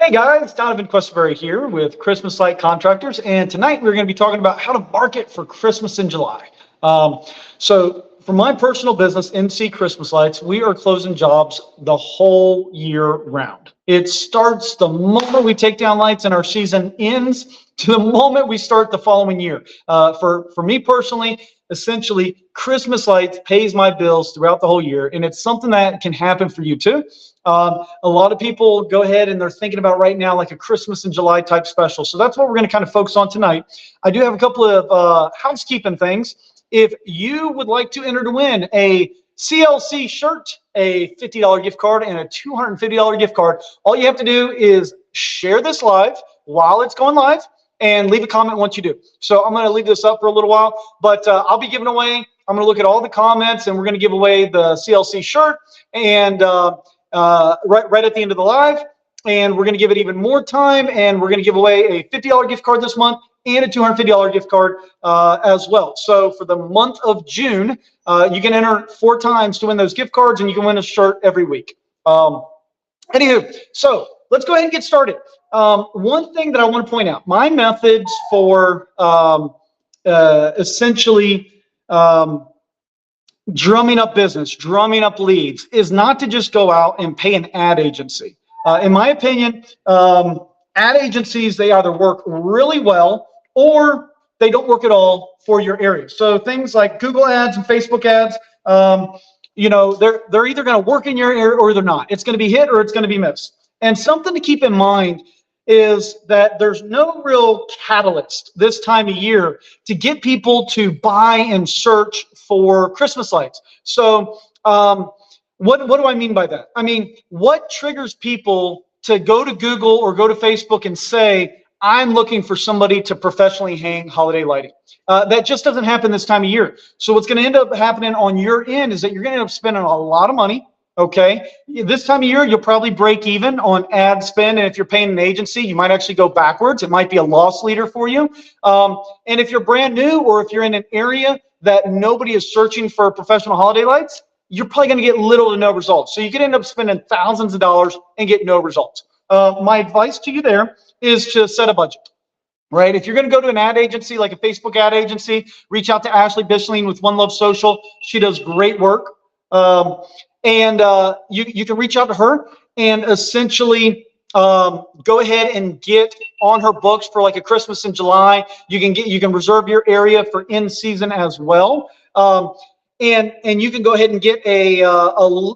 Hey guys, Donovan Questberry here with Christmas Light Contractors, and tonight we're going to be talking about how to market for Christmas in July. So for my personal business, MC Christmas Lights, we are closing jobs the whole year round. It starts the moment we take down lights and our season ends to the moment we start the following year. For me personally, essentially, Christmas lights pays my bills throughout the whole year, and it's something that can happen for you too. A lot of people go ahead and they're thinking about right now like a Christmas in July type special. So that's what we're going to kind of focus on tonight. I do have a couple of housekeeping things. If you would like to enter to win a CLC shirt, a $50 gift card, and a $250 gift card, all you have to do is share this live while it's going live and leave a comment once you do. So I'm going to leave this up for a little while, but I'll be giving away, I'm going to look at all the comments and we're going to give away the CLC shirt and right at the end of the live, and we're going to give it even more time, and we're going to give away a $50 gift card this month and a $250 gift card as well. So for the month of June, you can enter 4 times to win those gift cards, and you can win a shirt every week. Anywho, so let's go ahead and get started. One thing that I want to point out, my methods for essentially drumming up business, drumming up leads, is not to just go out and pay an ad agency. In my opinion, ad agencies, they either work really well or they don't work at all for your area. So things like Google ads and Facebook ads, you know, they're either going to work in your area or they're not. It's going to be hit or it's going to be missed. And something to keep in mind is that there's no real catalyst this time of year to get people to buy and search for Christmas lights. So what do I mean by that? I mean, what triggers people to go to Google or go to Facebook and say, I'm looking for somebody to professionally hang holiday lighting? That just doesn't happen this time of year. So what's going to end up happening on your end is that you're going to end up spending a lot of money. Okay, this time of year, you'll probably break even on ad spend. And if you're paying an agency, you might actually go backwards. It might be a loss leader for you. And if you're brand new, or if you're in an area that nobody is searching for professional holiday lights, you're probably going to get little to no results. So you could end up spending thousands of dollars and get no results. My advice to you there is to set a budget. Right? If you're going to go to an ad agency, like a Facebook ad agency, reach out to Ashley Bishling with One Love Social. She does great work. And you can reach out to her and essentially go ahead and get on her books for like a Christmas in July. You can reserve your area for in season as well. And you can go ahead and get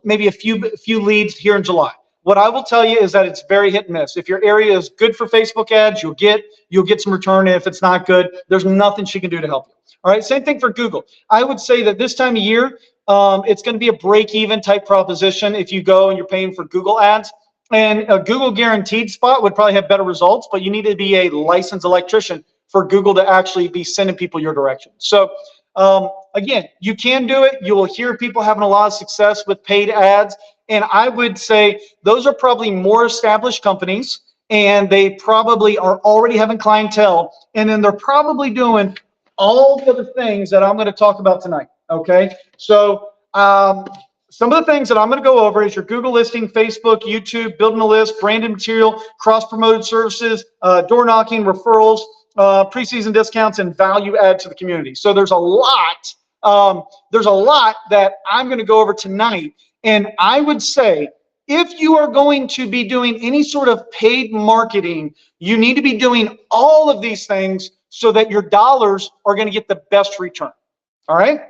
maybe a few leads here in July. What I will tell you is that it's very hit and miss. If your area is good for Facebook ads, you'll get some return. And if it's not good, there's nothing she can do to help you. All right, same thing for Google. I would say that this time of year, it's going to be a break-even type proposition if you go and you're paying for Google ads. And a Google guaranteed spot would probably have better results, but you need to be a licensed electrician for Google to actually be sending people your direction. So again, you can do it. You will hear people having a lot of success with paid ads. And I would say those are probably more established companies, and they probably are already having clientele. And then they're probably doing all the other things that I'm going to talk about tonight. Okay, so some of the things that I'm going to go over is your Google listing, Facebook, YouTube, building a list, branded material, cross-promoted services, door knocking, referrals, preseason discounts, and value add to the community. So there's a lot that I'm going to go over tonight. And I would say if you are going to be doing any sort of paid marketing, you need to be doing all of these things so that your dollars are going to get the best return. All right.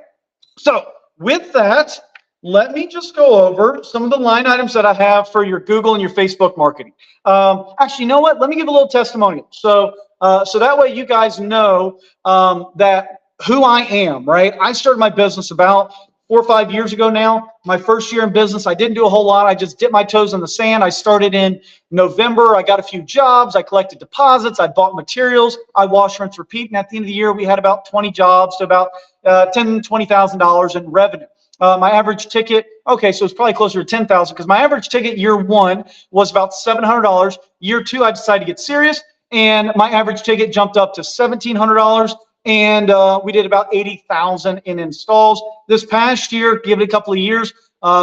So with that, let me just go over some of the line items that I have for your Google and your Facebook marketing. Actually, you know what? Let me give a little testimonial. So that way you guys know that who I am, right? I started my business about 4 or 5 years ago now. My first year in business, I didn't do a whole lot. I just dipped my toes in the sand. I started in November. I got a few jobs. I collected deposits. I bought materials. I wash, rinse, repeat. And at the end of the year, we had about 20 jobs to about $10,000, $20,000 in revenue. My average ticket, okay, so it's probably closer to $10,000 because my average ticket year 1 was about $700. Year 2, I decided to get serious, and my average ticket jumped up to $1,700. And we did about 80,000 in installs. This past year, give it a couple of years,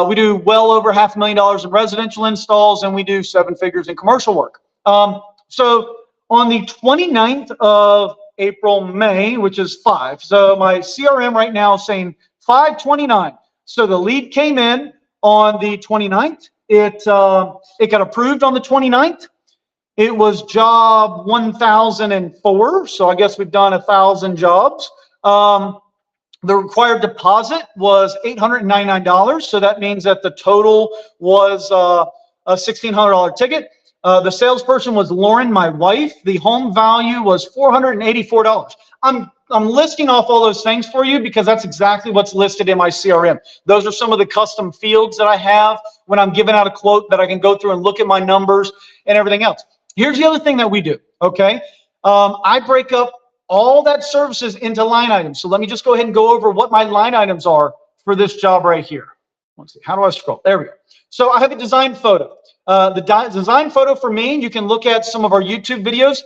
we do well over $500,000 in residential installs, and we do 7 figures in commercial work. So on the 29th of April, May, which is 5. So my CRM right now is saying 5/29. So the lead came in on the 29th. It got approved on the 29th. It was job 1004. So I guess we've done 1,000 jobs. The required deposit was $899. So that means that the total was a $1,600 ticket. The salesperson was Lauren, my wife. The home value was $484. I'm listing off all those things for you because that's exactly what's listed in my CRM. Those are some of the custom fields that I have when I'm giving out a quote that I can go through and look at my numbers and everything else. Here's the other thing that we do, okay? I break up all that services into line items. So let me just go ahead and go over what my line items are for this job right here. Let's see, how do I scroll? There we go. So I have a design photo. The design photo for me, you can look at some of our YouTube videos,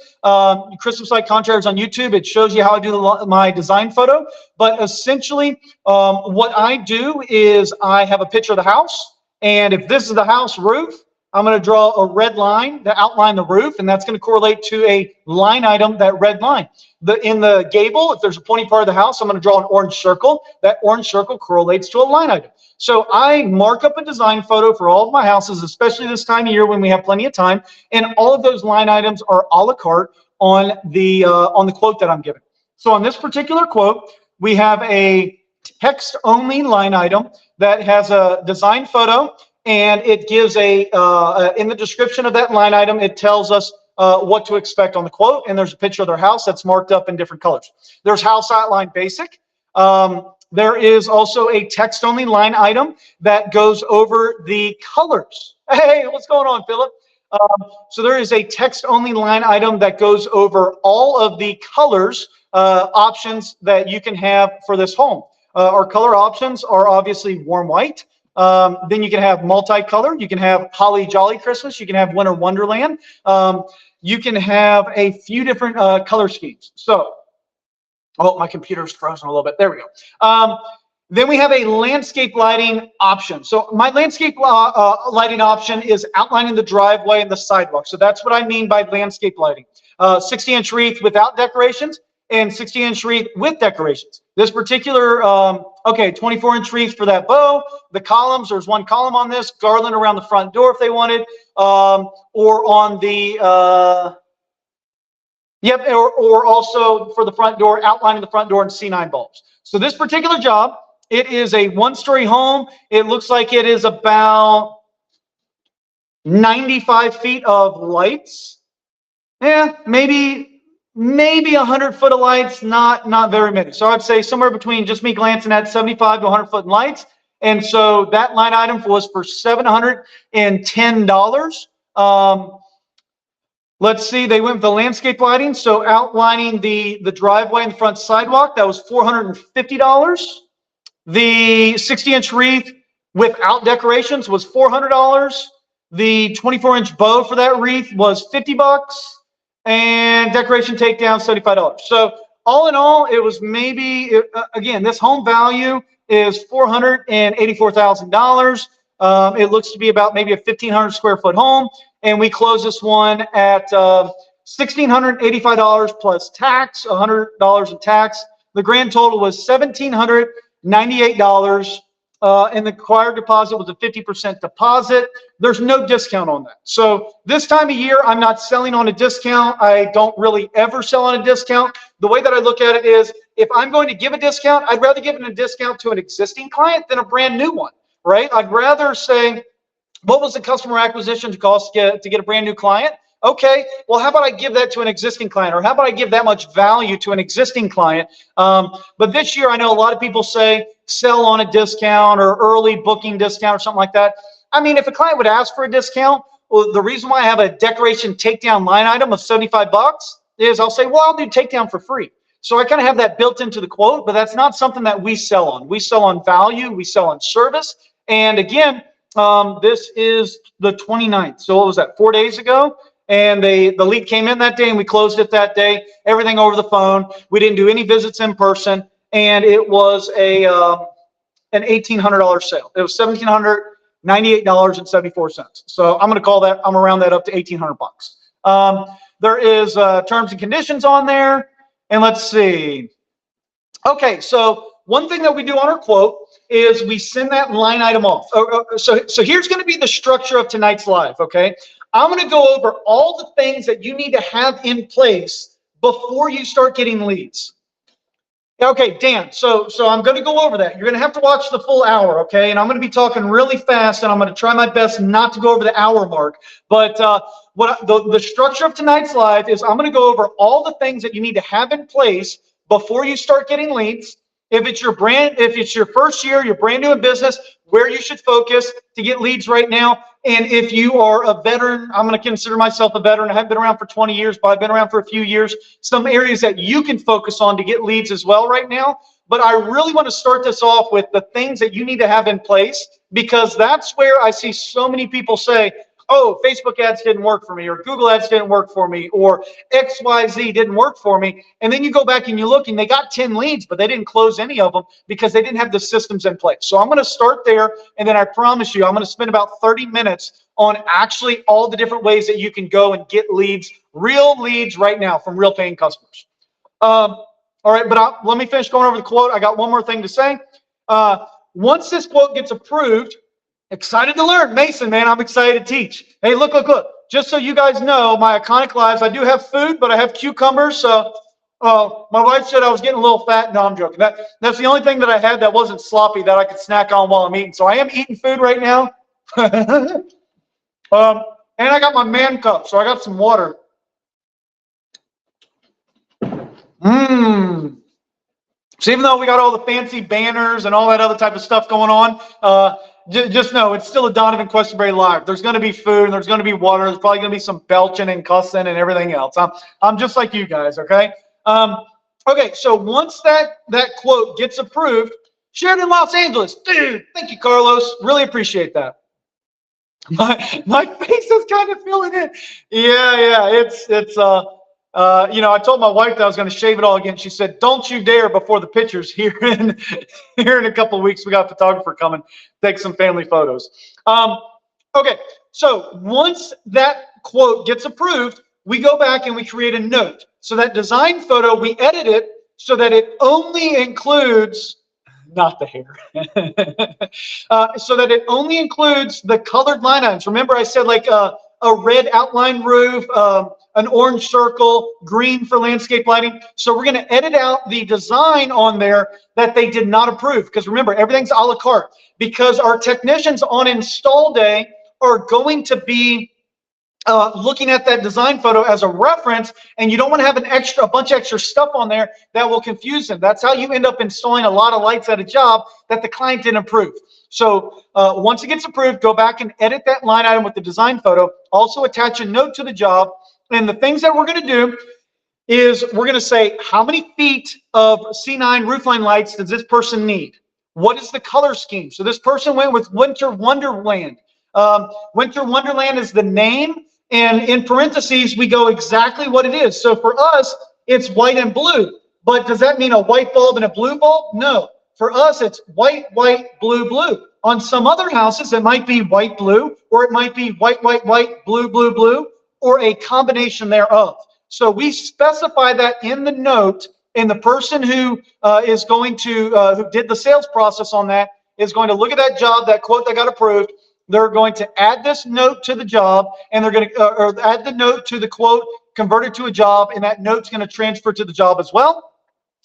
Crystal Site Contractors on YouTube. It shows you how I do my design photo. But essentially, what I do is I have a picture of the house. And if this is the house roof, I'm going to draw a red line to outline the roof, and that's going to correlate to a line item, that red line. In the gable, if there's a pointy part of the house, I'm going to draw an orange circle. That orange circle correlates to a line item. So I mark up a design photo for all of my houses, especially this time of year when we have plenty of time, and all of those line items are a la carte on the quote that I'm giving. So on this particular quote, we have a text-only line item that has a design photo, and it gives in the description of that line item, it tells us what to expect on the quote, and there's a picture of their house that's marked up in different colors. There's house outline basic. There is also a text-only line item that goes over the colors. Hey, what's going on, Philip? So there is a text-only line item that goes over all of the colors options that you can have for this home. Our color options are obviously warm white. Then you can have multicolored. You can have Holly Jolly Christmas. You can have Winter Wonderland. You can have a few different color schemes. So, oh, my computer's frozen a little bit. There we go. Then we have a landscape lighting option. So my landscape lighting option is outlining the driveway and the sidewalk. So that's what I mean by landscape lighting. 60-inch wreath without decorations and 60-inch wreath with decorations. This particular, 24-inch wreath for that bow. The columns, there's one column on this, garland around the front door if they wanted, or on the, or also for the front door, outlining the front door in C9 bulbs. So this particular job, it is a one-story home. It looks like it is about 95 feet of lights. Yeah, maybe 100 foot of lights, not very many. So I'd say somewhere between, just me glancing at, 75 to 100 foot lights. And so that line item was for $710. Let's see, they went with the landscape lighting. So outlining the driveway and the front sidewalk, that was $450. The 60-inch wreath without decorations was $400. The 24-inch bow for that wreath was $50. And decoration takedown, $75. So all in all, it was maybe, again, this home value is $484,000. It looks to be about maybe a 1,500 square foot home. And we closed this one at $1,685 plus tax, $100 in tax. The grand total was $1,798. And the required deposit was a 50% deposit. There's no discount on that. So this time of year, I'm not selling on a discount. I don't really ever sell on a discount. The way that I look at it is, if I'm going to give a discount, I'd rather give a discount to an existing client than a brand new one, right? I'd rather say, what was the customer acquisition cost to get a brand new client? Okay, well, how about I give that to an existing client, or how about I give that much value to an existing client? But this year, I know a lot of people say sell on a discount or early booking discount or something like that. I mean, if a client would ask for a discount, well, the reason why I have a decoration takedown line item of $75 is I'll say, well, I'll do takedown for free. So I kind of have that built into the quote, but that's not something that we sell on. We sell on value, we sell on service. And again, this is the 29th. So what was that, 4 days ago? And the lead came in that day, and we closed it that day. Everything over the phone. We didn't do any visits in person, and it was an $1,800 sale. It was $1,798.74. So I'm going to call that. I'm gonna round that up to $1,800 bucks. There is terms and conditions on there. And let's see. Okay, so one thing that we do on our quote is we send that line item off. So here's going to be the structure of tonight's live, okay? I'm going to go over all the things that you need to have in place before you start getting leads. Okay, Dan, so I'm going to go over that. You're going to have to watch the full hour, okay? And I'm going to be talking really fast, and I'm going to try my best not to go over the hour mark. But the structure of tonight's live is I'm going to go over all the things that you need to have in place before you start getting leads. If it's your first year, you're brand new in business, where you should focus to get leads right now. And if you are a veteran, I'm going to consider myself a veteran. I haven't been around for 20 years, but I've been around for a few years. Some areas that you can focus on to get leads as well right now. But I really want to start this off with the things that you need to have in place, because that's where I see so many people say, oh, Facebook ads didn't work for me, or Google ads didn't work for me, or XYZ didn't work for me. And then you go back and you look and they got 10 leads, but they didn't close any of them because they didn't have the systems in place. So I'm going to start there. And then I promise you, I'm going to spend about 30 minutes on actually all the different ways that you can go and get leads, real leads right now from real paying customers. All right, but let me finish going over the quote. I got one more thing to say. Once this quote gets approved, excited to learn. Mason, man, I'm excited to teach. Hey, look. Just so you guys know, my iconic lives, I do have food, but I have cucumbers. So my wife said I was getting a little fat. No, I'm joking. That's the only thing that I had that wasn't sloppy that I could snack on while I'm eating. So I am eating food right now. And I got my man cup, so I got some water. So even though we got all the fancy banners and all that other type of stuff going on, just know it's still a Donovan Questenberry live. There's going to be food and there's going to be water. There's probably going to be some belching and cussing and everything else. I'm just like you guys, okay? Okay, so once that quote gets approved, shared in Los Angeles, dude. Thank you, Carlos. Really appreciate that. My face is kind of feeling it. Yeah. It's I told my wife that I was going to shave it all again. She said, "Don't you dare!" Before the pictures here in a couple of weeks, we got a photographer coming, take some family photos. Okay, so once that quote gets approved, we go back and we create a note. So that design photo, we edit it so that it only includes, not the hair, so that it only includes the colored line items. Remember, I said like a red outline roof, an orange circle, green for landscape lighting. So we're going to edit out the design on there that they did not approve. Because remember, everything's a la carte. Because our technicians on install day are going to be looking at that design photo as a reference, and you don't want to have a bunch of extra stuff on there that will confuse them. That's how you end up installing a lot of lights at a job that the client didn't approve. So once it gets approved, go back and edit that line item with the design photo. Also attach a note to the job. And the things that we're going to do is we're going to say, how many feet of C9 roofline lights does this person need? What is the color scheme? So this person went with Winter Wonderland. Winter Wonderland is the name. And in parentheses, we go exactly what it is. So for us, it's white and blue. But does that mean a white bulb and a blue bulb? No. For us, it's white, blue, blue. On some other houses, it might be white, blue, or it might be white, blue, blue, blue, or a combination thereof. So we specify that in the note, and the person who is going to, who did the sales process on that, is going to look at that job, that quote that got approved. They're going to add this note to the job, and they're going to or add the note to the quote, convert it to a job, and that note's going to transfer to the job as well.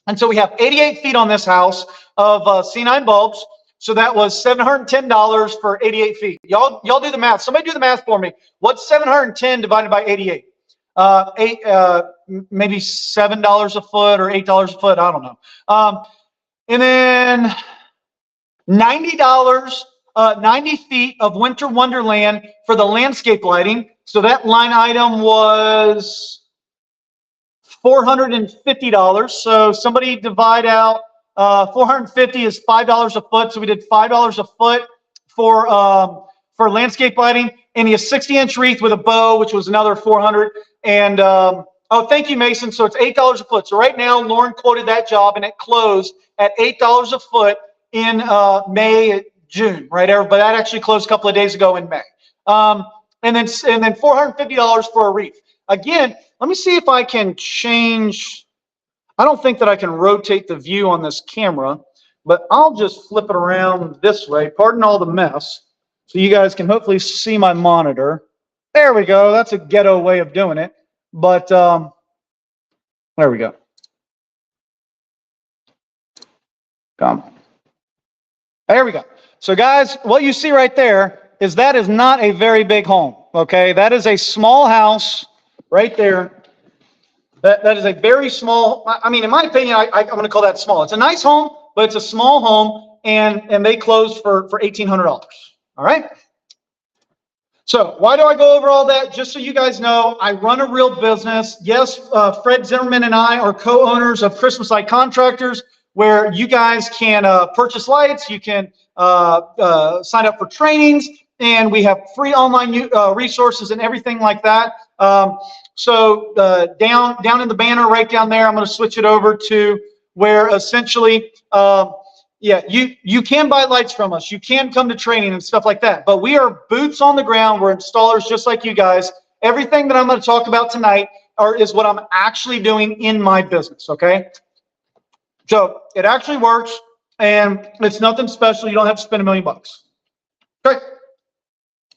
And so we have 88 feet on this house of C9 bulbs. So that was $710 for 88 feet. Y'all do the math. Somebody do the math for me. What's 710 divided by 88? Maybe $7 a foot or $8 a foot. I don't know. And then $90, 90 feet of Winter Wonderland for the landscape lighting. So that line item was $450. So somebody divide out 450 is $5 a foot. So we did $5 a foot for landscape lighting, and he has 60-inch wreath with a bow, which was another 400. And oh, thank you, Mason. So it's $8 a foot. So right now, Lauren quoted that job, and it closed at $8 a foot in May, June, right? But that actually closed a couple of days ago in May. And then $450 for a wreath. again, let me see if I can change. I don't think that I can rotate the view on this camera, but I'll just flip it around this way. Pardon all the mess. So you guys can hopefully see my monitor. There we go. That's a ghetto way of doing it. But there we go. There we go. So guys, what you see right there is that is not a very big home. Okay, that is a small house right there. That is a very small, I mean, in my opinion, I'm going to call that small. It's a nice home, but it's a small home, and they closed for $1,800. All right? So why do I go over all that? Just so you guys know, I run a real business. Yes, Fred Zimmerman and I are co-owners of Christmas Light Contractors, where you guys can purchase lights, you can sign up for trainings, and we have free online resources and everything like that. So down in the banner right down there, I'm going to switch it over to where essentially, yeah, you can buy lights from us. You can come to training and stuff like that. But we are boots on the ground. We're installers just like you guys. Everything that I'm going to talk about tonight is what I'm actually doing in my business, okay? So it actually works, and it's nothing special. You don't have to spend $1 million. Okay,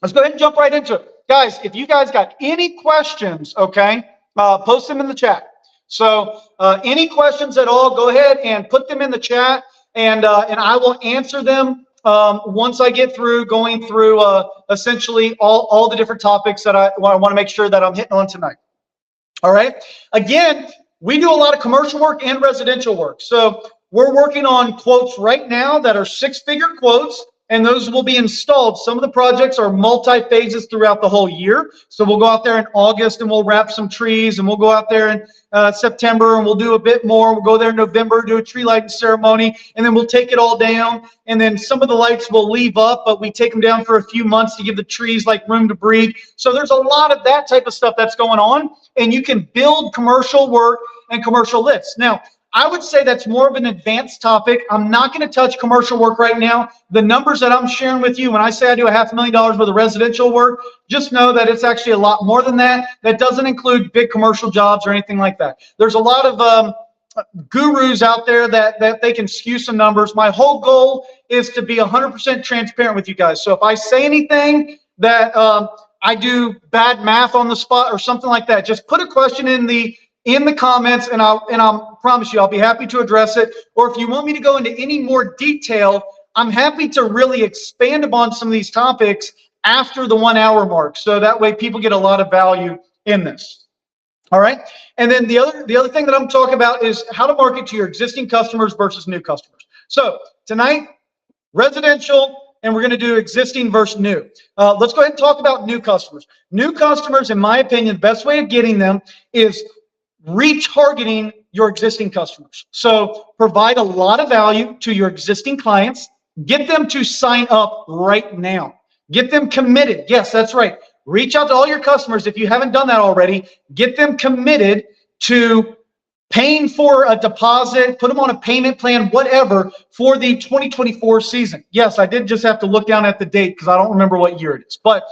let's go ahead and jump right into it. Guys, if you guys got any questions, okay, post them in the chat. So any questions at all, go ahead and put them in the chat, and I will answer them once I get through going through essentially all the different topics that I want to make sure that I'm hitting on tonight. All right. Again, we do a lot of commercial work and residential work. So we're working on quotes right now that are 6-figure quotes, and those will be installed. Some of the projects are multi-phases throughout the whole year. So we'll go out there in August and we'll wrap some trees, and we'll go out there in September and we'll do a bit more. We'll go there in November, do a tree lighting ceremony, and then we'll take it all down. And then some of the lights will leave up, but we take them down for a few months to give the trees like room to breathe. So there's a lot of that type of stuff that's going on, and you can build commercial work and commercial lifts. Now, I would say that's more of an advanced topic. I'm not going to touch commercial work right now. The numbers that I'm sharing with you, when I say I do $500,000 worth of residential work, just know that it's actually a lot more than that. That doesn't include big commercial jobs or anything like that. There's a lot of gurus out there that they can skew some numbers. My whole goal is to be 100% transparent with you guys. So if I say anything that I do bad math on the spot or something like that, just put a question in the comments, and I'll promise you I'll be happy to address it. Or if you want me to go into any more detail, I'm happy to really expand upon some of these topics after the 1 hour mark, so that way people get a lot of value in this. All right. And then the other thing that I'm talking about is how to market to your existing customers versus new customers. So tonight, residential, and we're going to do existing versus new. Let's go ahead and talk about new customers. New customers, in my opinion, the best way of getting them is retargeting your existing customers. So provide a lot of value to your existing clients. Get them to sign up right now. Get them committed. Yes, that's right. Reach out to all your customers if you haven't done that already. Get them committed to paying for a deposit, put them on a payment plan, whatever, for the 2024 season. Yes, I did just have to look down at the date because I don't remember what year it is. But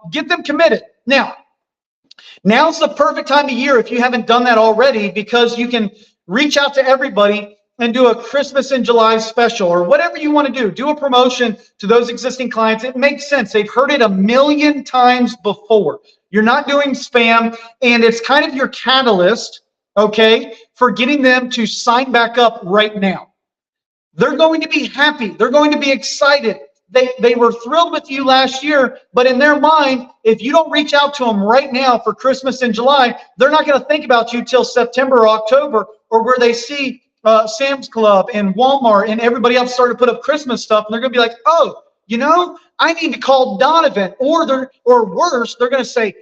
get them committed. Now's the perfect time of year if you haven't done that already, because you can reach out to everybody and do a Christmas in July special or whatever you want to do. Do a promotion to those existing clients. It makes sense. They've heard it 1,000,000 times before. You're not doing spam, and it's kind of your catalyst, okay, for getting them to sign back up right now. They're going to be happy. They're going to be excited. They were thrilled with you last year, but in their mind, if you don't reach out to them right now for Christmas in July, they're not going to think about you till September or October, or where they see Sam's Club and Walmart and everybody else started to put up Christmas stuff, and they're going to be like, oh, you know, I need to call Donovan. Or worse, they're going to say,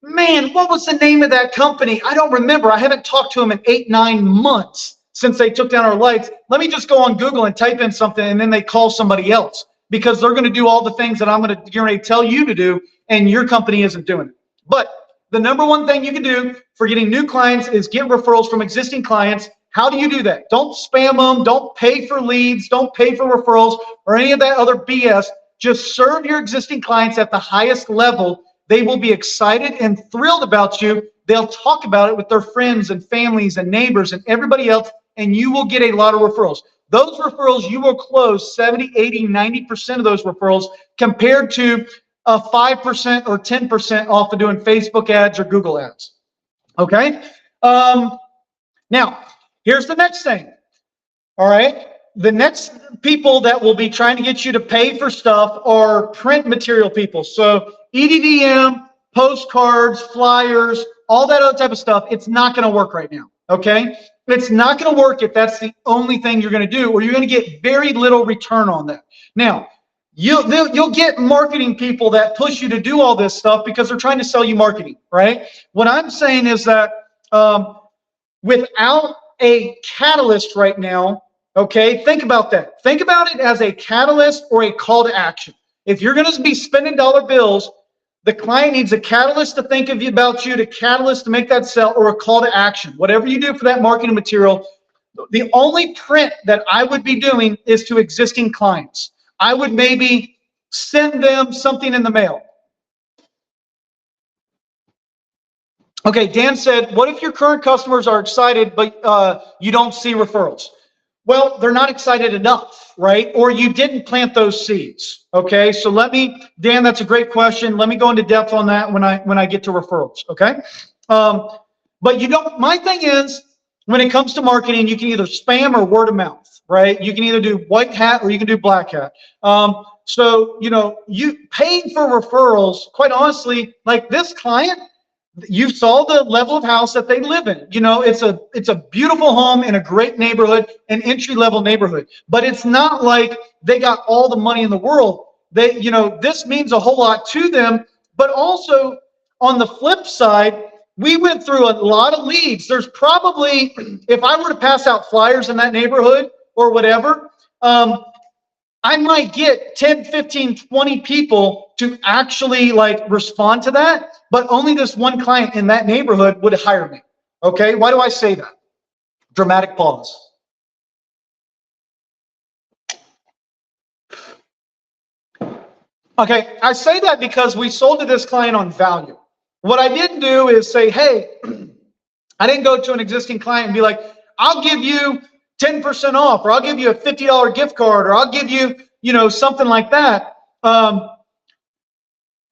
man, what was the name of that company? I don't remember. I haven't talked to them in 8-9 months since they took down our lights. Let me just go on Google and type in something, and then they call somebody else, because they're going to do all the things that I'm going to tell you to do, and your company isn't doing it. But the number one thing you can do for getting new clients is get referrals from existing clients. How do you do that? Don't spam them. Don't pay for leads. Don't pay for referrals or any of that other BS. Just serve your existing clients at the highest level. They will be excited and thrilled about you they'll talk about it with their friends and families and neighbors and everybody else, and you will get a lot of referrals. Those referrals, you will close 70, 80, 90% of those referrals compared to a 5% or 10% off of doing Facebook ads or Google ads. Okay? Now, here's the next thing. All right? The next people that will be trying to get you to pay for stuff are print material people. So EDDM, postcards, flyers, all that other type of stuff, it's not going to work right now. Okay? It's not going to work if that's the only thing you're going to do, or you're going to get very little return on that. Now, you'll get marketing people that push you to do all this stuff because they're trying to sell you marketing, right? What I'm saying is that without a catalyst right now, okay, think about that. Think about it as a catalyst or a call to action. If you're going to be spending dollar bills, the client needs a catalyst to think of you about you, the catalyst to make that sell, or a call to action. Whatever you do for that marketing material, the only print that I would be doing is to existing clients. I would maybe send them something in the mail. Okay, Dan said, what if your current customers are excited, but you don't see referrals? Well, they're not excited enough, right? Or you didn't plant those seeds. Okay, so Dan, that's a great question. Let me go into depth on that when I get to referrals. Okay, but my thing is, when it comes to marketing, you can either spam or word of mouth. Right? You can either do white hat or you can do black hat. So, you paying for referrals, quite honestly, like this client, you saw the level of house that they live in. It's a beautiful home in a great neighborhood, an entry-level neighborhood. But it's not like they got all the money in the world. This means a whole lot to them. But also, on the flip side, we went through a lot of leads. There's probably, if I were to pass out flyers in that neighborhood, or whatever, I might get 10, 15, 20 people to actually respond to that, but only this one client in that neighborhood would hire me. Okay, why do I say that? Dramatic pause. Okay, I say that because we sold to this client on value. What I didn't do is say, hey, I didn't go to an existing client and be like, I'll give you 10% off, or I'll give you a $50 gift card, or I'll give you, something like that.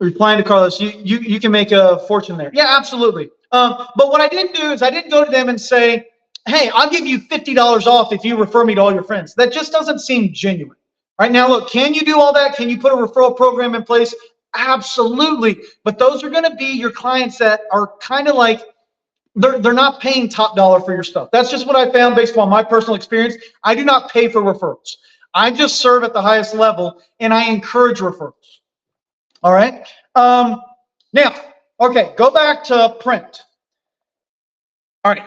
Replying to Carlos, you can make a fortune there. Yeah, absolutely. But what I didn't do is I didn't go to them and say, hey, I'll give you $50 off if you refer me to all your friends. That just doesn't seem genuine. Right now, look, can you do all that? Can you put a referral program in place? Absolutely. But those are going to be your clients that are kind of like, they're not paying top dollar for your stuff. That's just what I found based on my personal experience. I do not pay for referrals. I just serve at the highest level, and I encourage referrals. All right. Now, okay, go back to print. All right.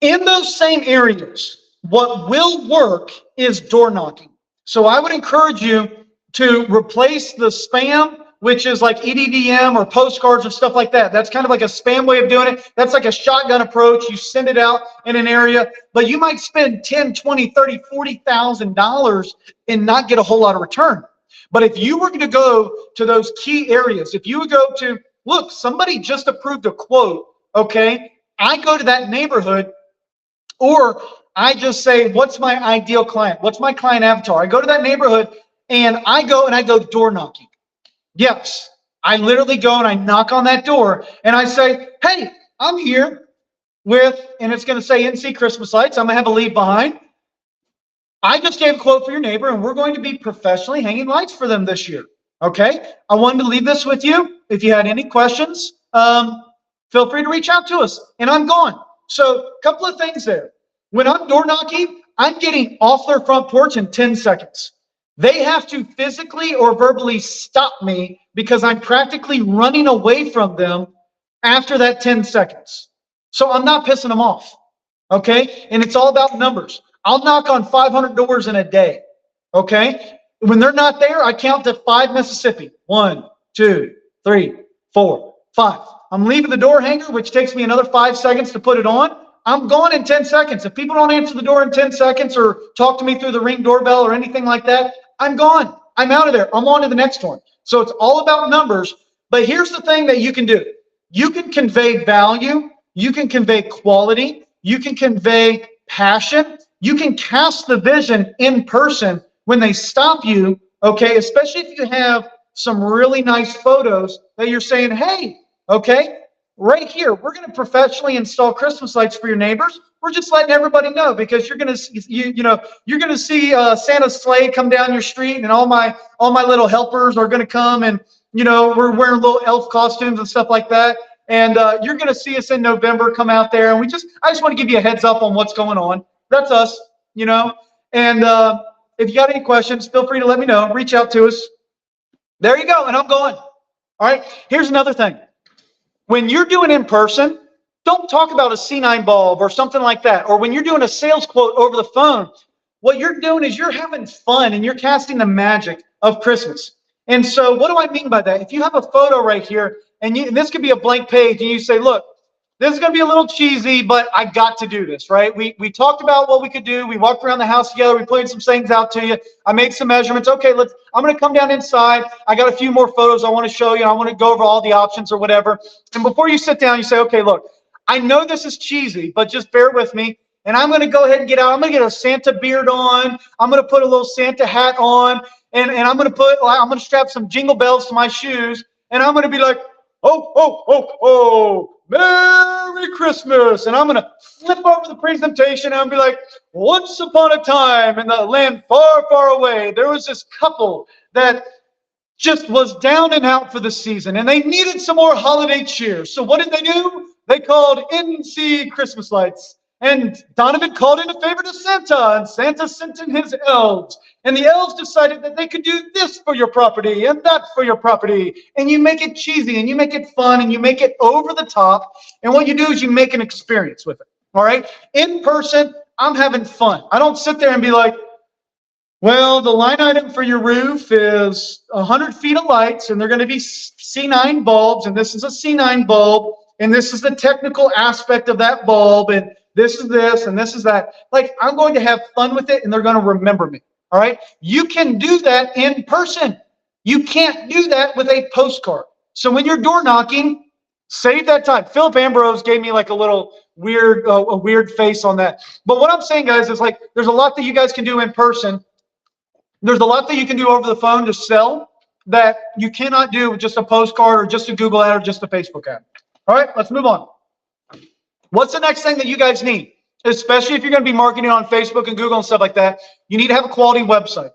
In those same areas, what will work is door knocking. So I would encourage you to replace the spam, which is like EDDM or postcards or stuff like that. That's kind of like a spam way of doing it. That's like a shotgun approach. You send it out in an area, but you might spend $10, $20, $30, $40,000 and not get a whole lot of return. But if you were going to go to those key areas, if you would go to, look, somebody just approved a quote, okay? I go to that neighborhood, or I just say, what's my ideal client? What's my client avatar? I go to that neighborhood and I go door knocking. Yes, I literally go and I knock on that door and I say, hey, I'm here with, and it's going to say NC Christmas lights. I'm going to have a leave behind. I just gave a quote for your neighbor and we're going to be professionally hanging lights for them this year. Okay. I wanted to leave this with you. If you had any questions, feel free to reach out to us, and I'm gone. So a couple of things there. When I'm door knocking, I'm getting off their front porch in 10 seconds. They have to physically or verbally stop me because I'm practically running away from them after that 10 seconds. So I'm not pissing them off, okay? And it's all about numbers. I'll knock on 500 doors in a day, okay? When they're not there, I count to 5 Mississippi. 1, 2, 3, 4, 5. I'm leaving the door hanger, which takes me another 5 seconds to put it on. I'm gone in 10 seconds. If people don't answer the door in 10 seconds or talk to me through the Ring doorbell or anything like that, I'm gone. I'm out of there. I'm on to the next one. So it's all about numbers. But here's the thing that you can do. You can convey value you can convey quality, you can convey passion, you can cast the vision in person when they stop you, okay, especially if you have some really nice photos that you're saying, hey, okay, right here, we're going to professionally install Christmas lights for your neighbors. We're just letting everybody know because you're going to, you're going to see Santa's sleigh come down your street, and all my little helpers are going to come, and we're wearing little elf costumes and stuff like that. And you're going to see us in November come out there, and I just want to give you a heads up on what's going on. That's us, And if you got any questions, feel free to let me know. Reach out to us. There you go, and I'm going. All right, here's another thing. When you're doing in person, don't talk about a C9 bulb or something like that. Or when you're doing a sales quote over the phone, what you're doing is you're having fun and you're casting the magic of Christmas. And so what do I mean by that? If you have a photo right here, and this could be a blank page, and you say, look, this is going to be a little cheesy, but I got to do this, right? We talked about what we could do. We walked around the house together. We pointed some things out to you. I made some measurements. Okay, I'm going to come down inside. I got a few more photos I want to show you. I want to go over all the options or whatever. And before you sit down, you say, okay, look, I know this is cheesy, but just bear with me. And I'm going to go ahead and get out. I'm going to get a Santa beard on. I'm going to put a little Santa hat on. And I'm going to strap some jingle bells to my shoes. And I'm going to be like, oh, oh, oh, oh, Merry Christmas. And I'm going to flip over the presentation and I'll be like, once upon a time in the land far, far away, there was this couple that just was down and out for the season, and they needed some more holiday cheer. So what did they do? They called NC Christmas lights. And Donovan called in a favor to Santa, and Santa sent in his elves. And the elves decided that they could do this for your property and that for your property. And you make it cheesy, and you make it fun, and you make it over the top. And what you do is you make an experience with it, all right? In person, I'm having fun. I don't sit there and be like, well, the line item for your roof is 100 feet of lights, and they're going to be C9 bulbs, and this is a C9 bulb, and this is the technical aspect of that bulb, and this is this, and this is that. Like, I'm going to have fun with it, and they're going to remember me, all right? You can do that in person. You can't do that with a postcard. So when you're door knocking, save that time. Philip Ambrose gave me like a little weird, a weird face on that. But what I'm saying, guys, is like there's a lot that you guys can do in person. There's a lot that you can do over the phone to sell that you cannot do with just a postcard or just a Google ad or just a Facebook ad. All right, let's move on. What's the next thing that you guys need? Especially if you're going to be marketing on Facebook and Google and stuff like that, you need to have a quality website.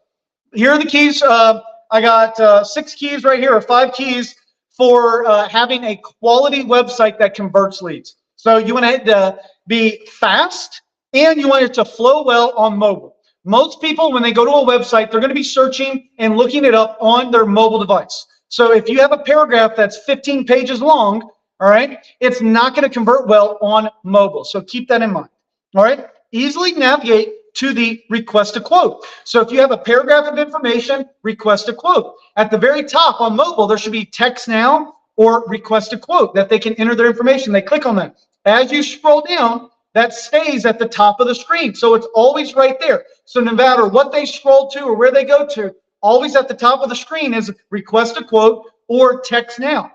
Here are the keys. I got 6 keys right here, or 5 keys for having a quality website that converts leads. So you want it to be fast, and you want it to flow well on mobile. Most people, when they go to a website, they're going to be searching and looking it up on their mobile device. So if you have a paragraph that's 15 pages long, all right, it's not going to convert well on mobile. So keep that in mind. All right, easily navigate to the request a quote. So if you have a paragraph of information, request a quote. At the very top on mobile, there should be text now or request a quote that they can enter their information. They click on that. As you scroll down, that stays at the top of the screen. So it's always right there. So no matter what they scroll to or where they go to, always at the top of the screen is request a quote or text now.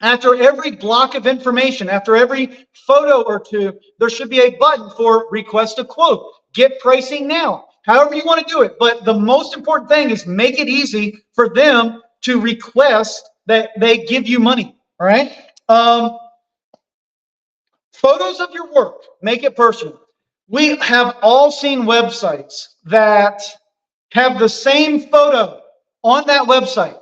After every block of information, after every photo or two, there should be a button for request a quote, get pricing now, however you want to do it. But the most important thing is make it easy for them to request that they give you money, all right? Photos of your work, make it personal. We have all seen websites that have the same photo on that website.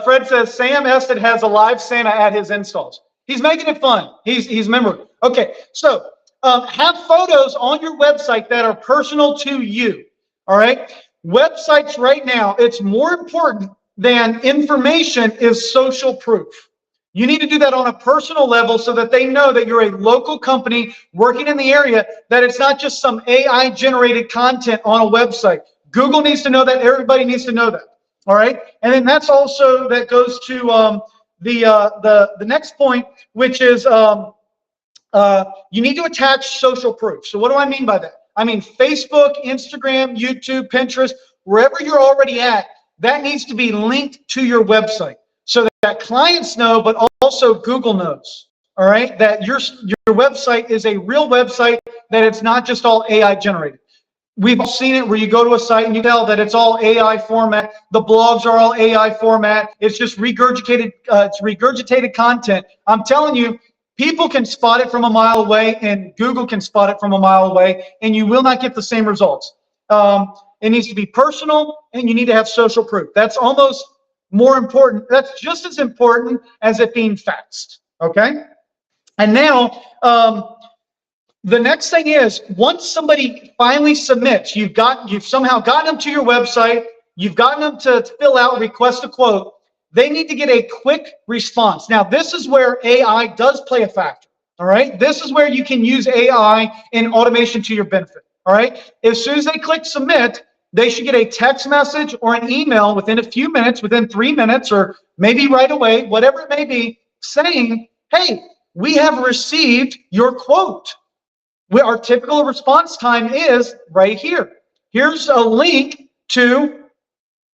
Fred says, Sam Ested has a live Santa at his installs. He's making it fun. He's memorable. Okay, so have photos on your website that are personal to you, all right? Websites right now, it's more important than information is social proof. You need to do that on a personal level so that they know that you're a local company working in the area, that it's not just some AI-generated content on a website. Google needs to know that. Everybody needs to know that. All right? And then that's also, that goes to the next point, which is you need to attach social proof. So what do I mean by that? I mean Facebook, Instagram, YouTube, Pinterest, wherever you're already at, that needs to be linked to your website. that clients know, but also Google knows. All right, that your website is a real website, that it's not just all AI generated. We've all seen it where you go to a site and you tell that it's all AI format. The blogs are all AI format. It's just regurgitated content. I'm telling you, people can spot it from a mile away, and Google can spot it from a mile away, and you will not get the same results. It needs to be personal, and you need to have social proof. That's almost more important. That's just as important as it being fast. Okay? And now, the next thing is, once somebody finally submits, you've somehow gotten them to your website, you've gotten them to fill out, request a quote, they need to get a quick response. Now, this is where AI does play a factor, all right? This is where you can use AI and automation to your benefit, all right? As soon as they click submit, they should get a text message or an email within a few minutes, within 3 minutes, or maybe right away, whatever it may be, saying, hey, we have received your quote. Our typical response time is right here. Here's a link to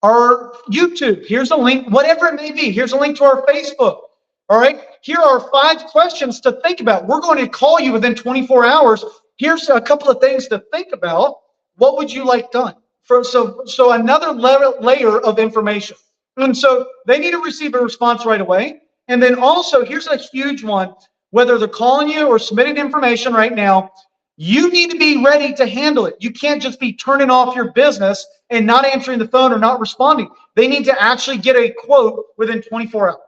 our YouTube. Here's a link, whatever it may be. Here's a link to our Facebook. All right. Here are 5 questions to think about. We're going to call you within 24 hours. Here's a couple of things to think about. What would you like done? So another layer of information. And so they need to receive a response right away. And then also, here's a huge one. Whether they're calling you or submitting information right now, you need to be ready to handle it. You can't just be turning off your business and not answering the phone or not responding. They need to actually get a quote within 24 hours.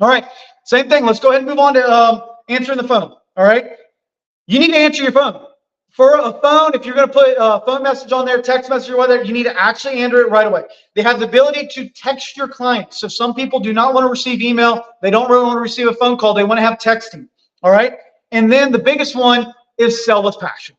All right, same thing. Let's go ahead and move on to answering the phone. All right, you need to answer your phone. For a phone, if you're going to put a phone message on there, text message or whatever, you need to actually answer it right away. They have the ability to text your clients. So some people do not want to receive email. They don't really want to receive a phone call. They want to have texting. All right. And then the biggest one is sell with passion.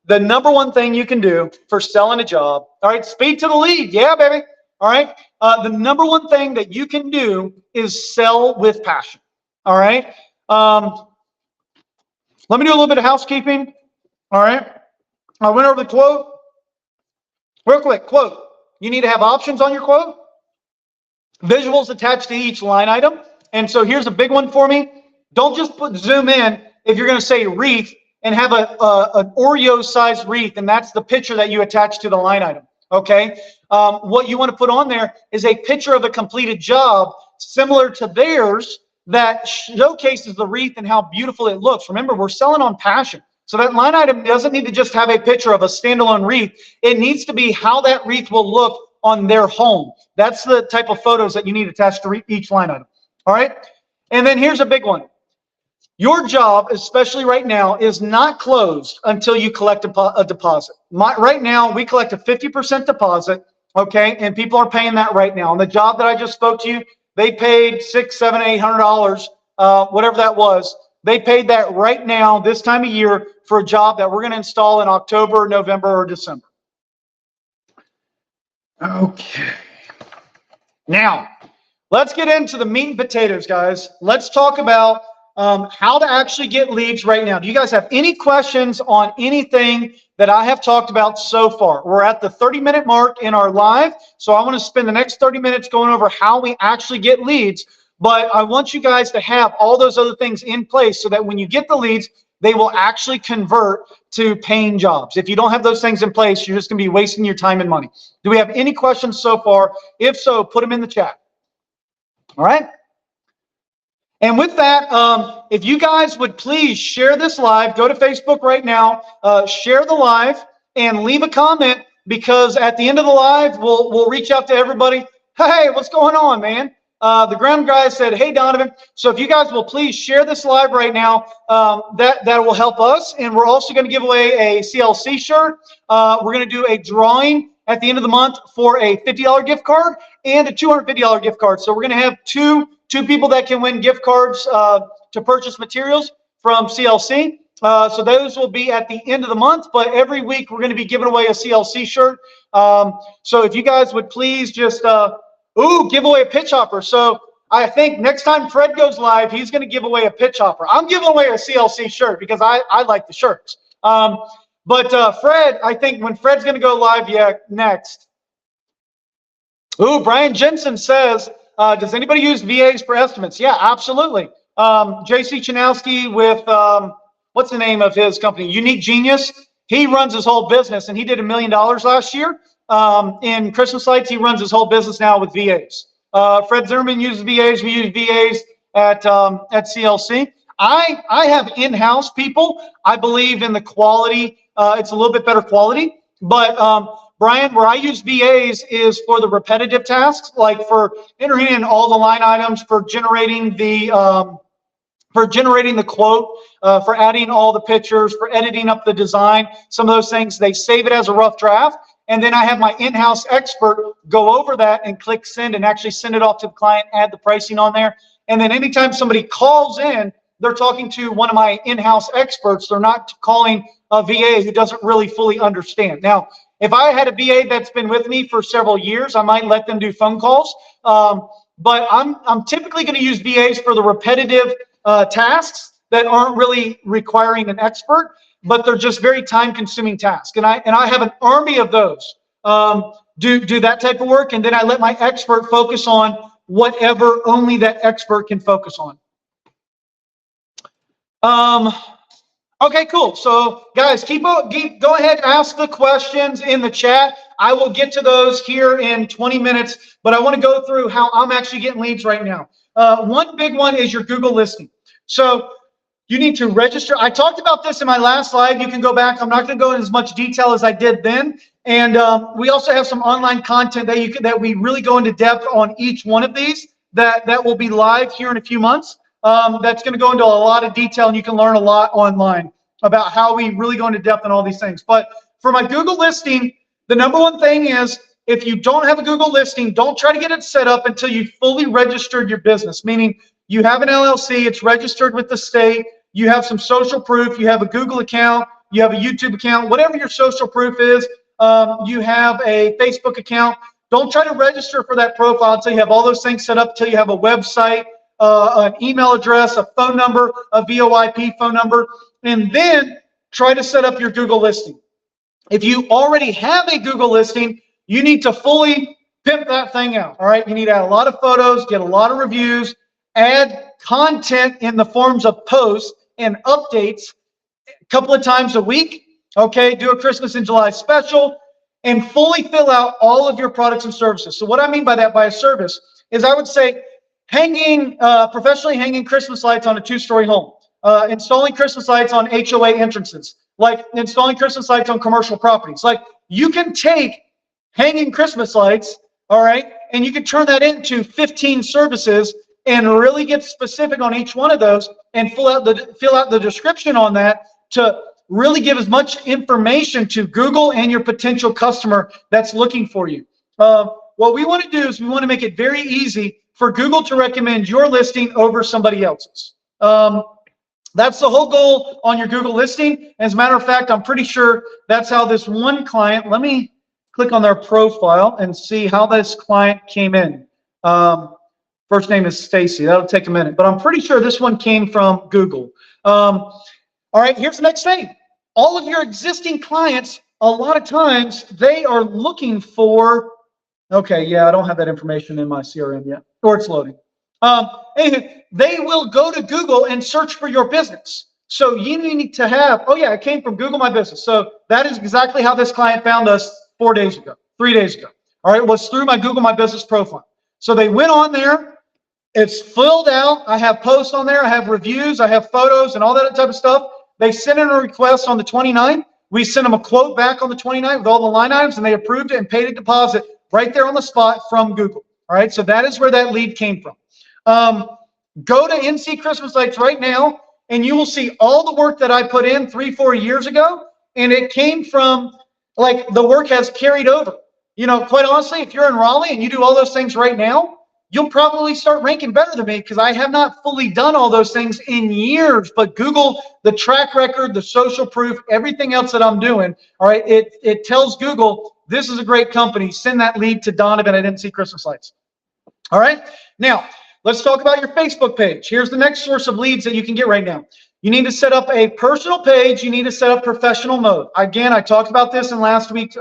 The number one thing you can do for selling a job. All right. Speak to the lead. Yeah, baby. All right. The number one thing that you can do is sell with passion. All right. Let me do a little bit of housekeeping. All right, I went over the quote. Real quick, quote. You need to have options on your quote. Visuals attached to each line item. And so here's a big one for me. Don't just zoom in if you're going to say wreath and have an Oreo-sized wreath, and that's the picture that you attach to the line item, okay? What you want to put on there is a picture of a completed job similar to theirs that showcases the wreath and how beautiful it looks. Remember, we're selling on passion. So that line item doesn't need to just have a picture of a standalone wreath. It needs to be how that wreath will look on their home. That's the type of photos that you need attached to each line item. All right? And then here's a big one. Your job, especially right now, is not closed until you collect a deposit. Right now, we collect a 50% deposit, okay? And people are paying that right now. On the job that I just spoke to you, they paid $600, $700, $800, whatever that was. They paid that right now, this time of year, for a job that we're going to install in October, November, or December. Okay. Now, let's get into the meat and potatoes, guys. Let's talk about how to actually get leads right now. Do you guys have any questions on anything that I have talked about so far? We're at the 30-minute mark in our live, so I want to spend the next 30 minutes going over how we actually get leads. But I want you guys to have all those other things in place so that when you get the leads, they will actually convert to paying jobs. If you don't have those things in place, you're just going to be wasting your time and money. Do we have any questions so far? If so, put them in the chat. All right? And with that, if you guys would please share this live, go to Facebook right now, share the live, and leave a comment, because at the end of the live, we'll reach out to everybody. Hey, what's going on, man? The ground guy said, hey, Donovan. So if you guys will please share this live right now, that will help us. And we're also going to give away a CLC shirt. We're going to do a drawing at the end of the month for a $50 gift card and a $250 gift card. So we're going to have two people that can win gift cards to purchase materials from CLC. So those will be at the end of the month, but every week we're going to be giving away a CLC shirt. So if you guys would please just give away a pitch hopper. So I think next time Fred goes live, he's going to give away a pitch hopper. I'm giving away a CLC shirt because I like the shirts. But Fred, I think when Fred's going to go live next. Brian Jensen says Does anybody use VAs for estimates? Yeah, absolutely. JC Chanowski with, what's the name of his company? Unique Genius. He runs his whole business, and he did $1 million last year. In Christmas lights, he runs his whole business now with VAs. Fred Zimmerman uses VAs. We use VAs at CLC. I have in-house people. I believe in the quality. It's a little bit better quality. But Brian, where I use VAs is for the repetitive tasks, like for entering in all the line items, for generating the quote, for adding all the pictures, for editing up the design, some of those things. They save it as a rough draft. And then I have my in-house expert go over that and click send and actually send it off to the client, add the pricing on there. And then anytime somebody calls in, they're talking to one of my in-house experts. They're not calling a VA who doesn't really fully understand. Now, if I had a VA that's been with me for several years, I might let them do phone calls. But I'm typically going to use VAs for the repetitive tasks that aren't really requiring an expert, but they're just very time-consuming tasks. And I have an army of those do that type of work, and then I let my expert focus on whatever only that expert can focus on. Okay, cool. So guys, go ahead, ask the questions in the chat. I will get to those here in 20 minutes, but I want to go through how I'm actually getting leads right now. One big one is your Google listing. So you need to register. I talked about this in my last slide. You can go back. I'm not going to go in as much detail as I did then. And we also have some online content that we really go into depth on each one of these that will be live here in a few months. That's going to go into a lot of detail, and you can learn a lot online about how we really go into depth on all these things. But for my Google listing, the number one thing is, if you don't have a Google listing, don't try to get it set up until you fully registered your business, meaning you have an LLC, it's registered with the state, you have some social proof, you have a Google account, you have a YouTube account, whatever your social proof is, you have a Facebook account. Don't try to register for that profile until you have all those things set up, until you have a website, an email address, a phone number, a VoIP phone number, and then try to set up your Google listing. If you already have a Google listing, you need to fully pimp that thing out, all right? You need to add a lot of photos, get a lot of reviews, add content in the forms of posts and updates a couple of times a week, okay? Do a Christmas in July special, and fully fill out all of your products and services. So what I mean by that, by a service, is I would say professionally hanging Christmas lights on a 2-story home, installing Christmas lights on HOA entrances, like installing Christmas lights on commercial properties. Like, you can take hanging Christmas lights, all right, and you can turn that into 15 services and really get specific on each one of those and fill out the description on that to really give as much information to Google and your potential customer that's looking for you. What we want to do is we want to make it very easy for Google to recommend your listing over somebody else's. That's the whole goal on your Google listing. As a matter of fact, I'm pretty sure that's how this one client, let me click on their profile and see how this client came in. First name is Stacy. That'll take a minute, but I'm pretty sure this one came from Google. All right, here's the next thing. All of your existing clients, a lot of times, they are looking for, okay, yeah, I don't have that information in my CRM yet, or it's loading. Anyway, they will go to Google and search for your business. So you need to have, oh yeah, it came from Google My Business. So that is exactly how this client found us 4 days ago, 3 days ago. All right, it was through my Google My Business profile. So they went on there, it's filled out, I have posts on there, I have reviews, I have photos and all that type of stuff. They sent in a request on the 29th. We sent them a quote back on the 29th with all the line items, and they approved it and paid a deposit right there on the spot from Google. All right, so that is where that lead came from. Go to NC Christmas Lights right now, and you will see all the work that I put in 3-4 years ago, and it came from, like, the work has carried over. You know, quite honestly, if you're in Raleigh and you do all those things right now, you'll probably start ranking better than me, because I have not fully done all those things in years. But Google, the track record, the social proof, everything else that I'm doing, all right, it tells Google, this is a great company. Send that lead to Donovan at NC Christmas Lights. All right, now let's talk about your Facebook page. Here's the next source of leads that you can get right now. You need to set up a personal page. You need to set up professional mode. Again, I talked about this in last week's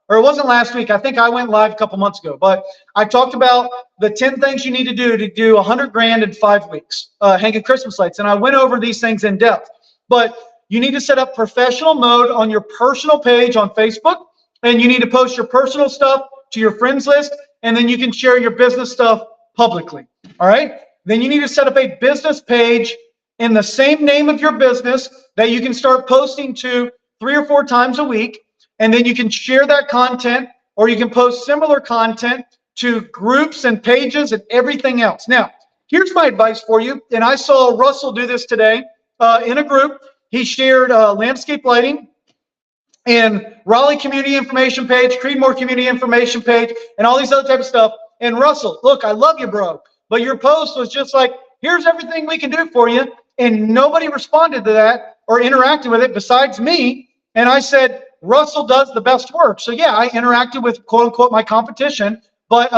or it wasn't last week. I think I went live a couple months ago, but I talked about the 10 things you need to do 100 grand in 5 weeks, hanging Christmas lights. And I went over these things in depth, but you need to set up professional mode on your personal page on Facebook, and you need to post your personal stuff to your friends list, and then you can share your business stuff publicly. All right. Then you need to set up a business page in the same name of your business that you can start posting to 3 or 4 times a week. And then you can share that content, or you can post similar content to groups and pages and everything else. Now, here's my advice for you. And I saw Russell do this today in a group. He shared landscape lighting and Raleigh community information page, Creedmoor community information page, and all these other type of stuff. And Russell, look, I love you, bro, but your post was just like, here's everything we can do for you. And nobody responded to that or interacted with it besides me. And I said, Russell does the best work. So yeah, I interacted with quote unquote my competition, but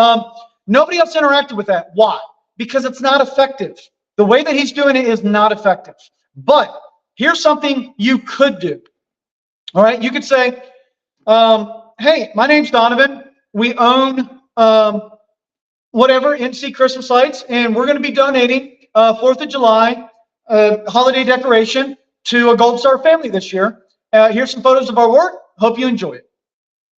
nobody else interacted with that. Why? Because it's not effective. The way that he's doing it is not effective. But here's something you could do. All right, you could say, hey, my name's Donovan. We own whatever, NC Christmas lights, and we're going to be donating 4th of July holiday decoration to a Gold Star family this year. Here's some photos of our work. Hope you enjoy it.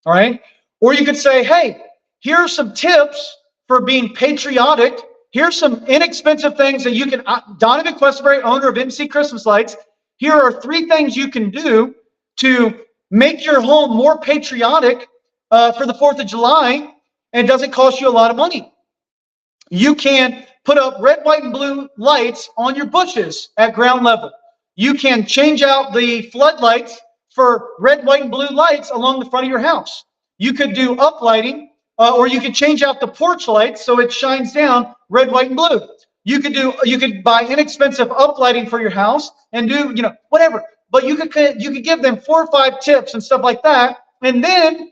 All right. Or you could say, hey, here are some tips for being patriotic. Here's some inexpensive things that you can, Donovan Questerberry, owner of NC Christmas Lights. Here are 3 things you can do to make your home more patriotic for the 4th of July, and it doesn't cost you a lot of money. You can put up red, white, and blue lights on your bushes at ground level. You can change out the floodlights for red, white, and blue lights along the front of your house. You could do uplighting, or you could change out the porch lights so it shines down red, white, and blue. You could buy inexpensive uplighting for your house and do, whatever. But you could give them 4 or 5 tips and stuff like that, and then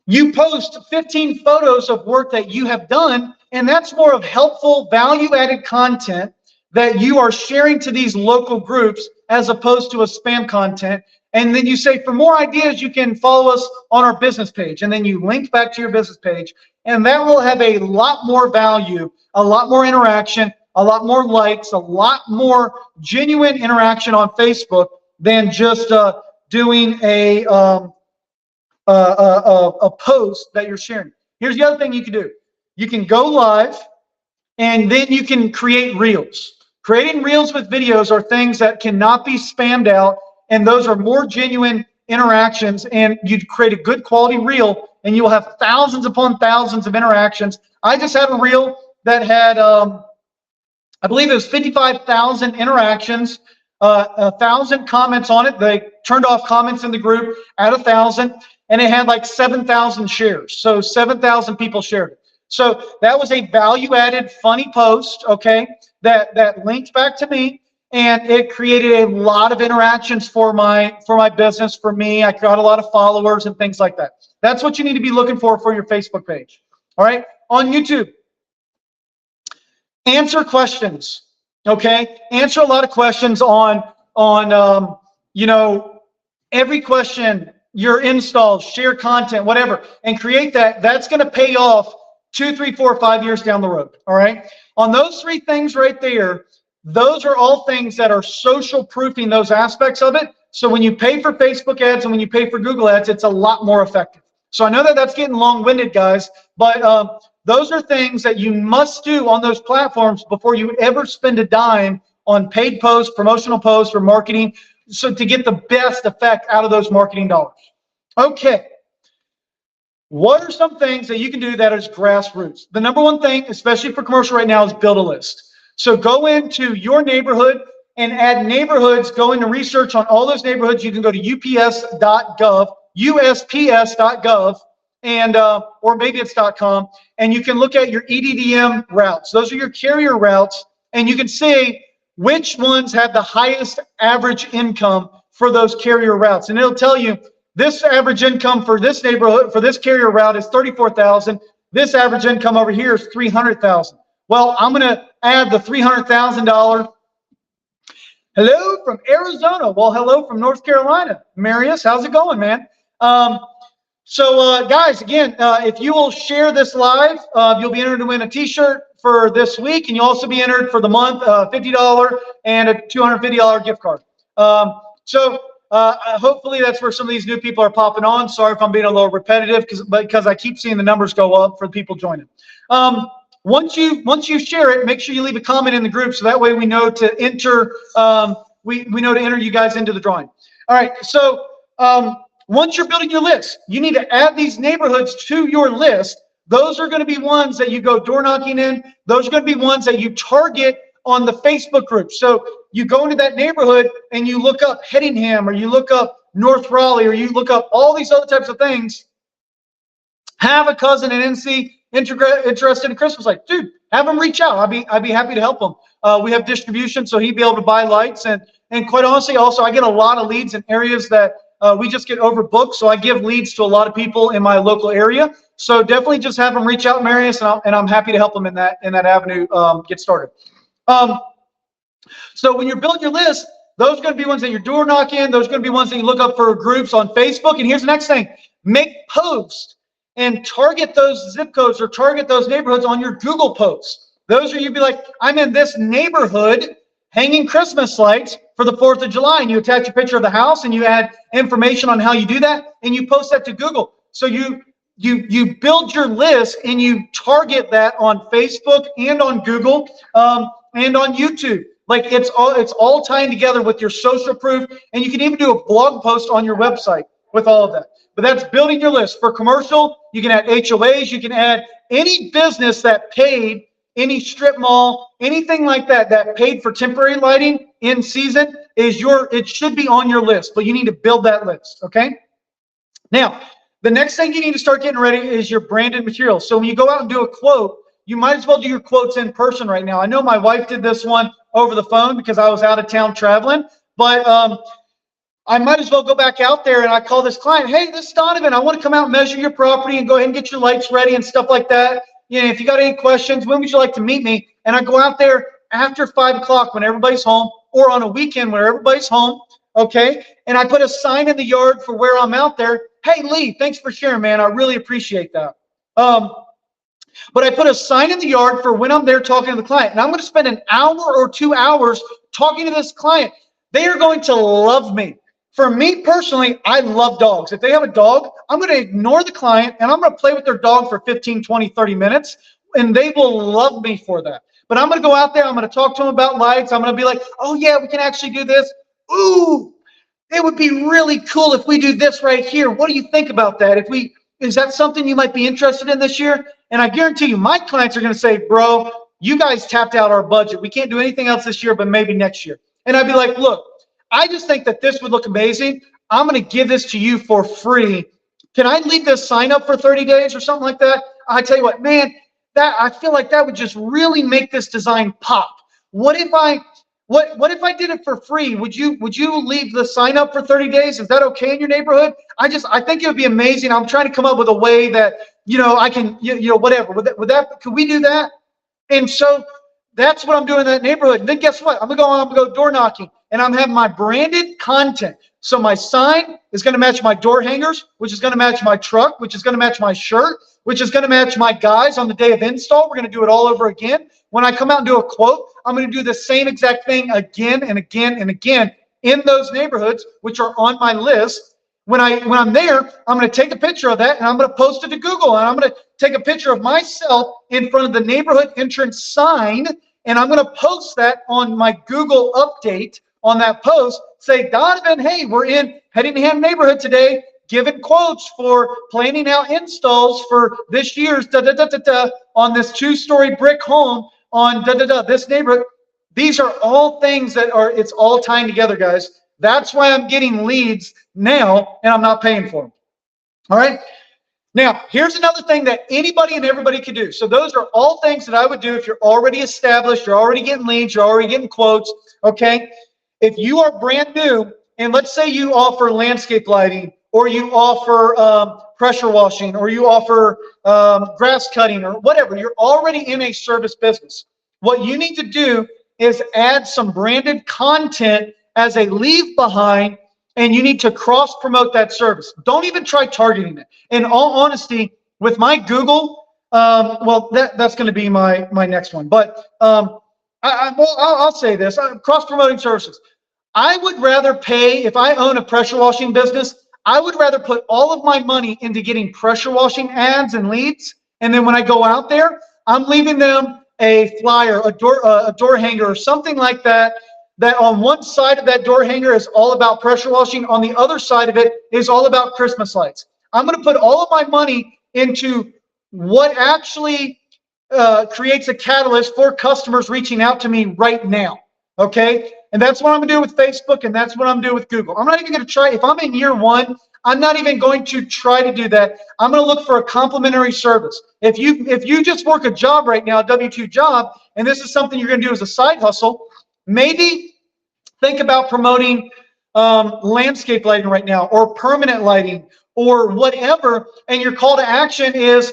you post 15 photos of work that you have done, and that's more of helpful, value-added content that you are sharing to these local groups as opposed to a spam content. And then you say, for more ideas, you can follow us on our business page. And then you link back to your business page. And that will have a lot more value, a lot more interaction, a lot more likes, a lot more genuine interaction on Facebook than just doing a post that you're sharing. Here's the other thing you can do. You can go live, and then you can create reels. Creating reels with videos are things that cannot be spammed out, and those are more genuine interactions, and you create a good quality reel, and you'll have thousands upon thousands of interactions. I just had a reel that had, I believe it was 55,000 interactions, 1,000 comments on it. They turned off comments in the group at 1,000, and it had like 7,000 shares. So 7,000 people shared it. So that was a value-added, funny post, okay, that linked back to me, and it created a lot of interactions for my business, for me. I got a lot of followers and things like that. That's what you need to be looking for your Facebook page. All right, on YouTube, answer questions. Okay, answer a lot of questions on every question, your installs, share content, whatever, and create that. That's going to pay off 2, 3, 4, 5 years down the road. All right, on those 3 things right there, those are all things that are social proofing those aspects of it. So when you pay for Facebook ads and when you pay for Google ads, it's a lot more effective. So I know that that's getting long-winded, guys, but those are things that you must do on those platforms before you ever spend a dime on paid posts, promotional posts, or marketing, so to get the best effect out of those marketing dollars. Okay. What are some things that you can do that is grassroots? The number one thing, especially for commercial right now, is build a list. So go into your neighborhood and add neighborhoods, go into research on all those neighborhoods. You can go to ups.gov, usps.gov, and or maybe it's .com, and you can look at your EDDM routes. Those are your carrier routes, and you can see which ones have the highest average income for those carrier routes. And it'll tell you this average income for this neighborhood, for this carrier route, is $34,000. This average income over here is $300,000. Well, I'm going to add the $300,000. Hello from Arizona. Well, hello from North Carolina. Marius, how's it going, man? So, guys, again, if you will share this live, you'll be entered to win a T-shirt for this week, and you'll also be entered for the month, $50 and a $250 gift card. Hopefully that's where some of these new people are popping on. Sorry if I'm being a little repetitive, because I keep seeing the numbers go up for the people joining. Once you share it, make sure you leave a comment in the group, so that way we know to enter. We know to enter you guys into the drawing. All right, so. Once you're building your list, you need to add these neighborhoods to your list. Those are going to be ones that you go door knocking in. Those are going to be ones that you target on the Facebook group. So you go into that neighborhood and you look up Headingham, or you look up North Raleigh, or you look up all these other types of things. Have a cousin in NC interested in Christmas lights. Dude, have them reach out. I'd be happy to help them. We have distribution, so he'd be able to buy lights. And quite honestly, also, I get a lot of leads in areas that we just get overbooked, so I give leads to a lot of people in my local area. So definitely just have them reach out, Marius, and I'm happy to help them in that avenue get started. So when you're building your list, those are going to be ones that you're door knocking. Those are going to be ones that you look up for groups on Facebook. And here's the next thing: make posts and target those zip codes or target those neighborhoods on your Google posts. Those are, you'd be like, I'm in this neighborhood hanging Christmas lights for the 4th of July, and you attach a picture of the house and you add information on how you do that, and you post that to Google. So you build your list and you target that on Facebook and on Google and on YouTube. Like it's all tying together with your social proof, and you can even do a blog post on your website with all of that. But that's building your list. For commercial, you can add HOAs, you can add any business that paid, any strip mall, anything like that that paid for temporary lighting in season it should be on your list, but you need to build that list, okay? Now, the next thing you need to start getting ready is your branded material. So when you go out and do a quote, you might as well do your quotes in person right now. I know my wife did this one over the phone because I was out of town traveling, but I might as well go back out there and I call this client, hey, this is Donovan. I want to come out and measure your property and go ahead and get your lights ready and stuff like that. You know, if you got any questions, when would you like to meet me? And I go out there after 5 o'clock when everybody's home, or on a weekend when everybody's home, okay? And I put a sign in the yard for where I'm out there. Hey, Lee, thanks for sharing, man. I really appreciate that. But I put a sign in the yard for when I'm there talking to the client. And I'm going to spend an hour or 2 hours talking to this client. They are going to love me. For me personally, I love dogs. If they have a dog, I'm going to ignore the client and I'm going to play with their dog for 15, 20, 30 minutes, and they will love me for that. But I'm going to go out there. I'm going to talk to them about lights. I'm going to be like, oh, yeah, we can actually do this. Ooh, it would be really cool if we do this right here. What do you think about that? Is that something you might be interested in this year? And I guarantee you, my clients are going to say, bro, you guys tapped out our budget. We can't do anything else this year, but maybe next year. And I'd be like, look, I just think that this would look amazing. I'm going to give this to you for free. Can I leave this sign up for 30 days or something like that? I tell you what, man, I feel like that would just really make this design pop. What if I did it for free? Would you leave the sign up for 30 days? Is that okay in your neighborhood? I think it would be amazing. I'm trying to come up with a way that, I can, whatever. Could we do that? And so that's what I'm doing in that neighborhood. And then guess what? I'm gonna go door knocking, and I'm having my branded content. So my sign is going to match my door hangers, which is going to match my truck, which is going to match my shirt, which is going to match my guys on the day of install. We're going to do it all over again. When I come out and do a quote, I'm going to do the same exact thing again and again and again in those neighborhoods, which are on my list. When I'm there, I'm going to take a picture of that and I'm going to post it to Google, and I'm going to take a picture of myself in front of the neighborhood entrance sign, and I'm going to post that on my Google update. On that post, say, Donovan, hey, we're in Headingham neighborhood today, giving quotes for planning out installs for this year's on this 2-story brick home on this neighborhood. These are all things it's all tying together, guys. That's why I'm getting leads now and I'm not paying for them. All right. Now, here's another thing that anybody and everybody can do. So those are all things that I would do if you're already established, you're already getting leads, you're already getting quotes. Okay. If you are brand new, and let's say you offer landscape lighting, or you offer pressure washing, or you offer grass cutting, or whatever, you're already in a service business. What you need to do is add some branded content as a leave behind and you need to cross promote that service. Don't even try targeting it. In all honesty, with my Google, well, that's going to be my next one. But I'll say this: cross promoting services. I would rather pay, if I own a pressure washing business, I would rather put all of my money into getting pressure washing ads and leads. And then when I go out there, I'm leaving them a flyer, a door hanger, or something like that, that on one side of that door hanger is all about pressure washing. On the other side of it is all about Christmas lights. I'm going to put all of my money into what actually creates a catalyst for customers reaching out to me right now. Okay. And that's what I'm going to do with Facebook, and that's what I'm going to do with Google. I'm not even going to try, if I'm in year one, I'm not even going to try to do that. I'm going to look for a complimentary service. If you just work a job right now, a W-2 job, and this is something you're going to do as a side hustle, maybe think about promoting landscape lighting right now, or permanent lighting, or whatever. And your call to action is,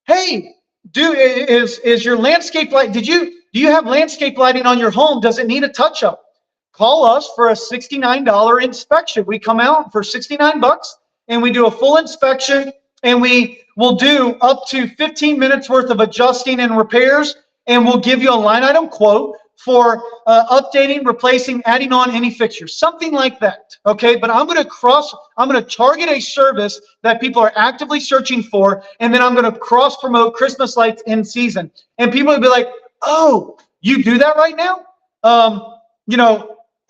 hey, is your landscape light, do you have landscape lighting on your home? Does it need a touch up? Call us for a $69 inspection. We come out for 69 bucks and we do a full inspection, and we will do up to 15 minutes worth of adjusting and repairs, and we'll give you a line item quote for updating, replacing, adding on any fixtures, something like that. Okay, but I'm going to target a service that people are actively searching for, and then I'm going to cross promote Christmas lights in season. And people will be like, oh, you do that right now?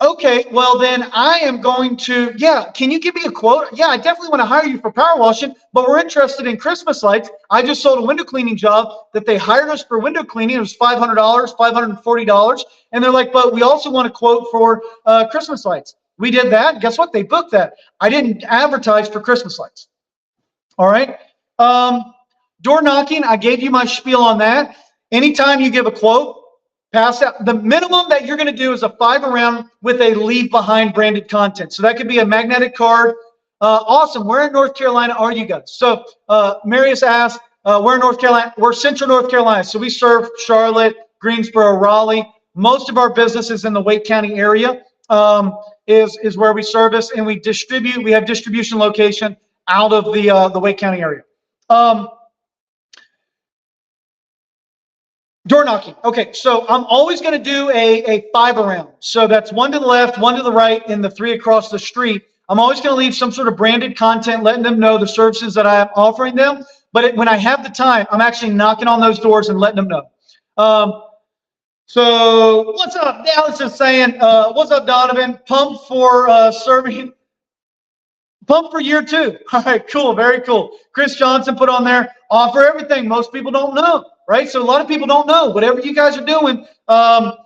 Okay, well then I am going to, yeah, can you give me a quote? Yeah, I definitely want to hire you for power washing, but we're interested in Christmas lights. I just sold a window cleaning job that they hired us for window cleaning. It was $500, $540. And they're like, but we also want a quote for Christmas lights. We did that. Guess what? They booked that. I didn't advertise for Christmas lights. All right. Door knocking, I gave you my spiel on that. Anytime you give a quote, pass out. The minimum that you're going to do is a 5 around with a leave behind branded content. So that could be a magnetic card. Awesome. Where in North Carolina are you guys? So Marius asked, where in North Carolina? We're Central North Carolina. So we serve Charlotte, Greensboro, Raleigh. Most of our business is in the Wake County area, is where we service, and we distribute. We have distribution location out of the Wake County area. Door knocking. Okay, so I'm always going to do a 5 around. So that's 1 to the left, 1 to the right, and the 3 across the street. I'm always going to leave some sort of branded content, letting them know the services that I'm offering them. But when I have the time, I'm actually knocking on those doors and letting them know. So what's up? Dallas is saying, what's up, Donovan? Pumped for serving. Pumped for year 2. All right, cool, very cool. Chris Johnson put on there, offer everything. Most people don't know. Right, so a lot of people don't know. Whatever you guys are doing, offer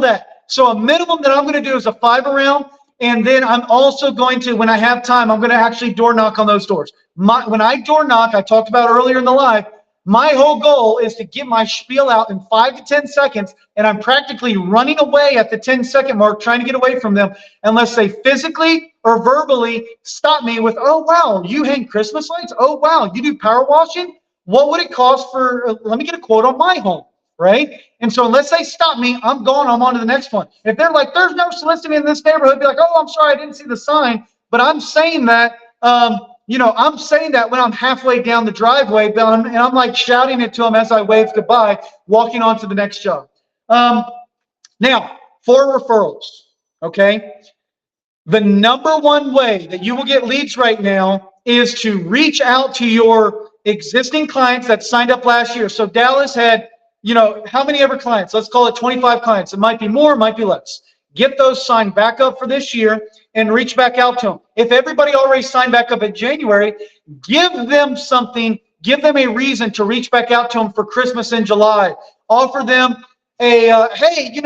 that. So a minimum that I'm going to do is a 5 around, and then I'm also going to, when I have time, I'm going to actually door knock on those doors. When I door knock, I talked about earlier in the live, my whole goal is to get my spiel out in 5 to 10 seconds, and I'm practically running away at the 10-second mark, trying to get away from them, unless they physically or verbally stop me with, oh, wow, you hang Christmas lights? Oh, wow, you do power washing? What would it cost for, let me get a quote on my home, right? And so unless they stop me, I'm gone, I'm on to the next one. If they're like, there's no soliciting in this neighborhood, be like, oh, I'm sorry, I didn't see the sign. But I'm saying that, I'm saying that when I'm halfway down the driveway, and I'm like shouting it to them as I wave goodbye, walking on to the next job. Now, for referrals, okay? The number one way that you will get leads right now is to reach out to your existing clients that signed up last year. So Dallas had, how many ever clients? Let's call it 25 clients. It might be more, it might be less. Get those signed back up for this year and reach back out to them. If everybody already signed back up in January, give them something, give them a reason to reach back out to them for Christmas in July. Offer them a, hey,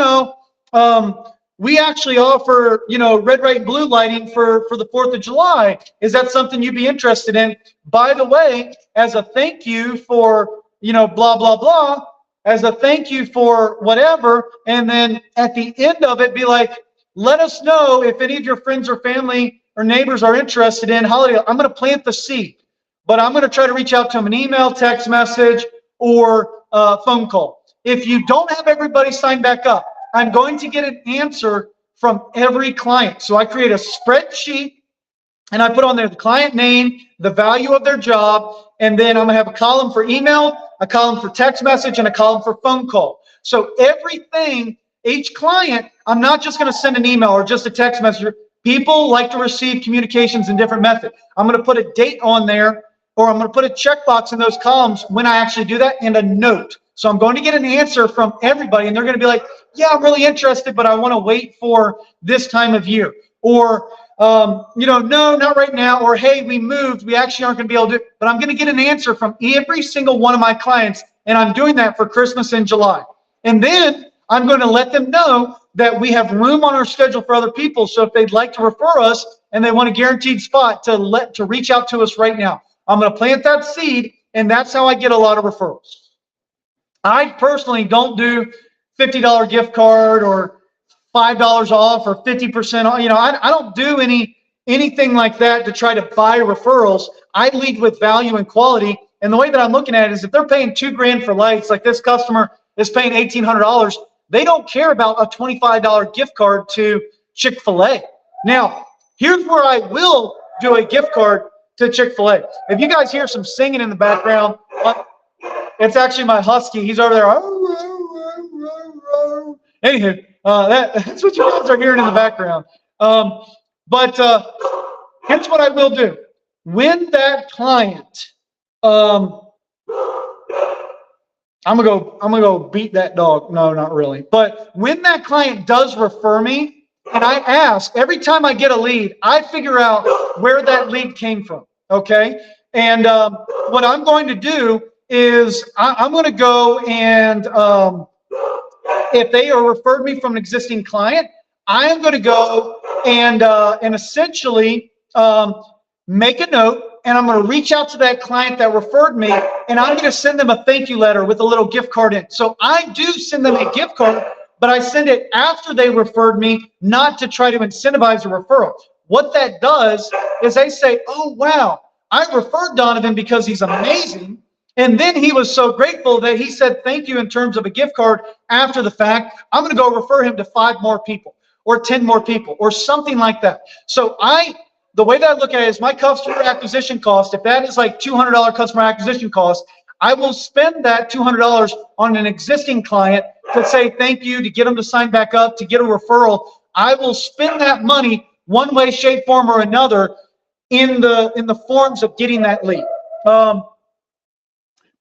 we actually offer, red, white, and blue lighting for the 4th of July. Is that something you'd be interested in? By the way, as a thank you for, blah, blah, blah, as a thank you for whatever, and then at the end of it, be like, let us know if any of your friends or family or neighbors are interested in holiday. I'm going to plant the seed, but I'm going to try to reach out to them, an email, text message, or phone call. If you don't have everybody sign back up, I'm going to get an answer from every client. So I create a spreadsheet and I put on there the client name, the value of their job, and then I'm gonna have a column for email, a column for text message, and a column for phone call. So everything, each client, I'm not just gonna send an email or just a text message. People like to receive communications in different methods. I'm gonna put a date on there, or I'm gonna put a checkbox in those columns when I actually do that, and a note. So I'm going to get an answer from everybody, and they're gonna be like, yeah, I'm really interested, but I wanna wait for this time of year. Or, no, not right now. Or, hey, we moved. We actually aren't going to be able to do it. But I'm going to get an answer from every single one of my clients. And I'm doing that for Christmas in July. And then I'm going to let them know that we have room on our schedule for other people. So if they'd like to refer us and they want a guaranteed spot, to reach out to us right now. I'm going to plant that seed. And that's how I get a lot of referrals. I personally don't do $50 gift card or $5 off or 50% off. I don't do anything like that to try to buy referrals. I lead with value and quality. And the way that I'm looking at it is if they're paying $2,000 for lights, like this customer is paying $1,800, they don't care about a $25 gift card to Chick-fil-A. Now, here's where I will do a gift card to Chick-fil-A. If you guys hear some singing in the background, it's actually my husky. He's over there. Anywho, that's what you guys are hearing in the background. But here's what I will do. When that client, I'm gonna go beat that dog. No, not really. But when that client does refer me, and I ask every time I get a lead, I figure out where that lead came from. Okay, and what I'm going to do is I'm going to go and if they are referred me from an existing client, I am going to go and essentially make a note, and I'm going to reach out to that client that referred me, and I'm going to send them a thank you letter with a little gift card in. So I do send them a gift card, but I send it after they referred me, not to try to incentivize a referral. What that does is they say, oh, wow, I referred Donovan because he's amazing. And then he was so grateful that he said thank you in terms of a gift card after the fact. I'm going to go refer him to 5 more people or 10 more people or something like that. So the way that I look at it is my customer acquisition cost, if that is like $200 customer acquisition cost, I will spend that $200 on an existing client to say thank you, to get them to sign back up, to get a referral. I will spend that money one way, shape, form, or another in the forms of getting that lead.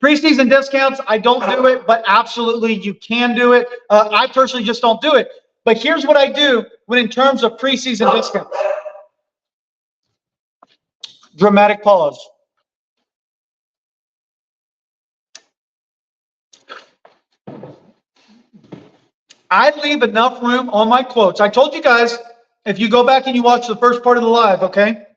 Preseason discounts, I don't do it, but absolutely you can do it. I personally just don't do it. But here's what I do when in terms of preseason discounts. Dramatic pause. I leave enough room on my quotes. I told you guys, if you go back and you watch the first part of the live, okay?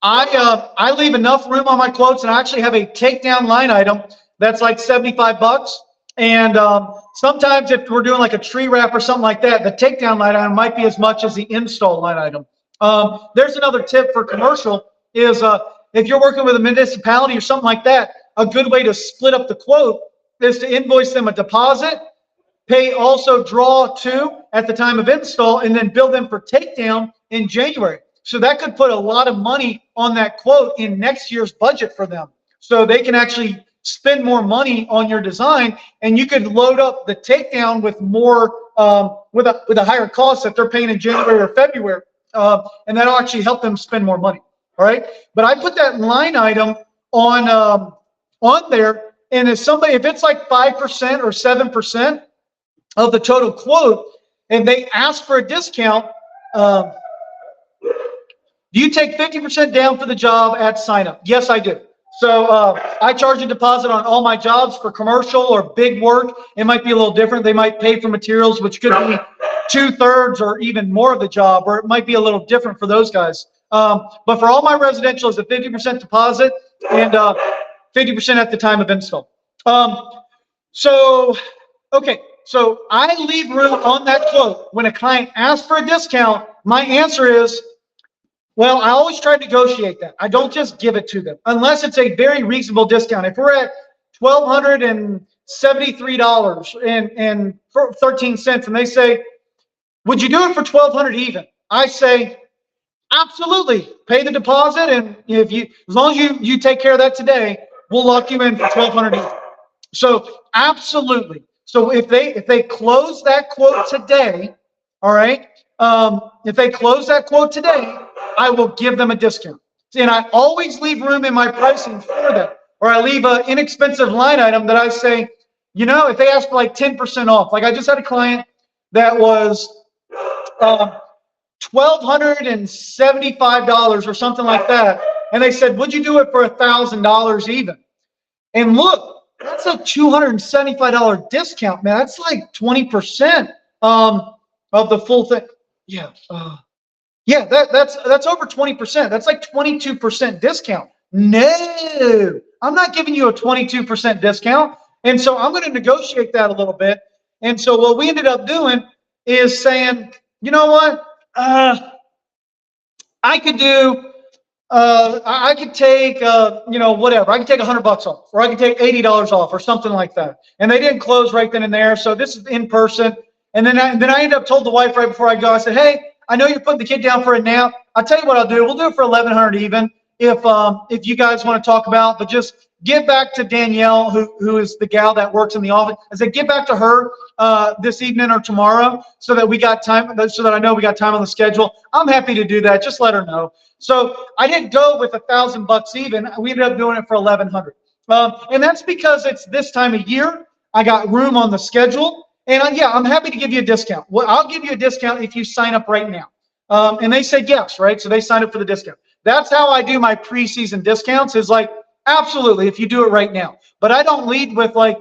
I leave enough room on my quotes, and I actually have a takedown line item that's like 75 bucks. And sometimes if we're doing like a tree wrap or something like that, the takedown line item might be as much as the install line item. There's another tip for commercial is if you're working with a municipality or something like that, a good way to split up the quote is to invoice them a deposit, pay also draw 2 at the time of install, and then bill them for takedown in January. So that could put a lot of money on that quote in next year's budget for them. So they can actually spend more money on your design, and you could load up the takedown with more, with a higher cost that they're paying in January or February. And that'll actually help them spend more money. All right. But I put that line item on there. And if it's like 5% or 7% of the total quote, and they ask for a discount, do you take 50% down for the job at sign up? Yes, I do. So I charge a deposit on all my jobs for commercial or big work. It might be a little different. They might pay for materials, which could be 2/3 or even more of the job, or it might be a little different for those guys. But for all my residential, it's a 50% deposit and 50% at the time of install. So I leave room on that quote. When a client asks for a discount, my answer is, well, I always try to negotiate that. I don't just give it to them unless it's a very reasonable discount. If we're at $1,273 and 13 cents, and they say, Would you do it for 1,200 even? I say, absolutely. Pay the deposit, and if you, as long as you take care of that today, we'll lock you in for 1,200 even. So absolutely. So if they close that quote today, all right. If they close that quote today, I will give them a discount. And I always leave room in my pricing for that, or I leave an inexpensive line item that I say, if they ask for like 10% off, like I just had a client that was $1,275 or something like that, and they said, "Would you do it for $1,000 even?" And look, that's a $275 discount, man. That's like 20% of the full thing. Yeah, yeah, that's over 20%. That's like 22% discount. No, I'm not giving you a 22% discount. And so I'm going to negotiate that a little bit. And so what we ended up doing is saying, you know what? I could do I could take, whatever. I could take $100 off, or I could take $80 off, or something like that. And they didn't close right then and there, so this is in person. And then I ended up told the wife right before I go. I said, "Hey, I know you're putting the kid down for a nap. I'll tell you what I'll do. We'll do it for 1,100 even, if you guys want to talk about. But just get back to Danielle, who is the gal that works in the office. I said, get back to her this evening or tomorrow, so that we got time, so that I know we got time on the schedule. I'm happy to do that. Just let her know." So I didn't go with $1,000 even. We ended up doing it for 1,100, and that's because it's this time of year. I got room on the schedule, and yeah, I'm happy to give you a discount. Well, I'll give you a discount if you sign up right now. And they said yes, right? So they signed up for the discount. That's how I do my preseason discounts. Is like, absolutely, if you do it right now. But I don't lead with like,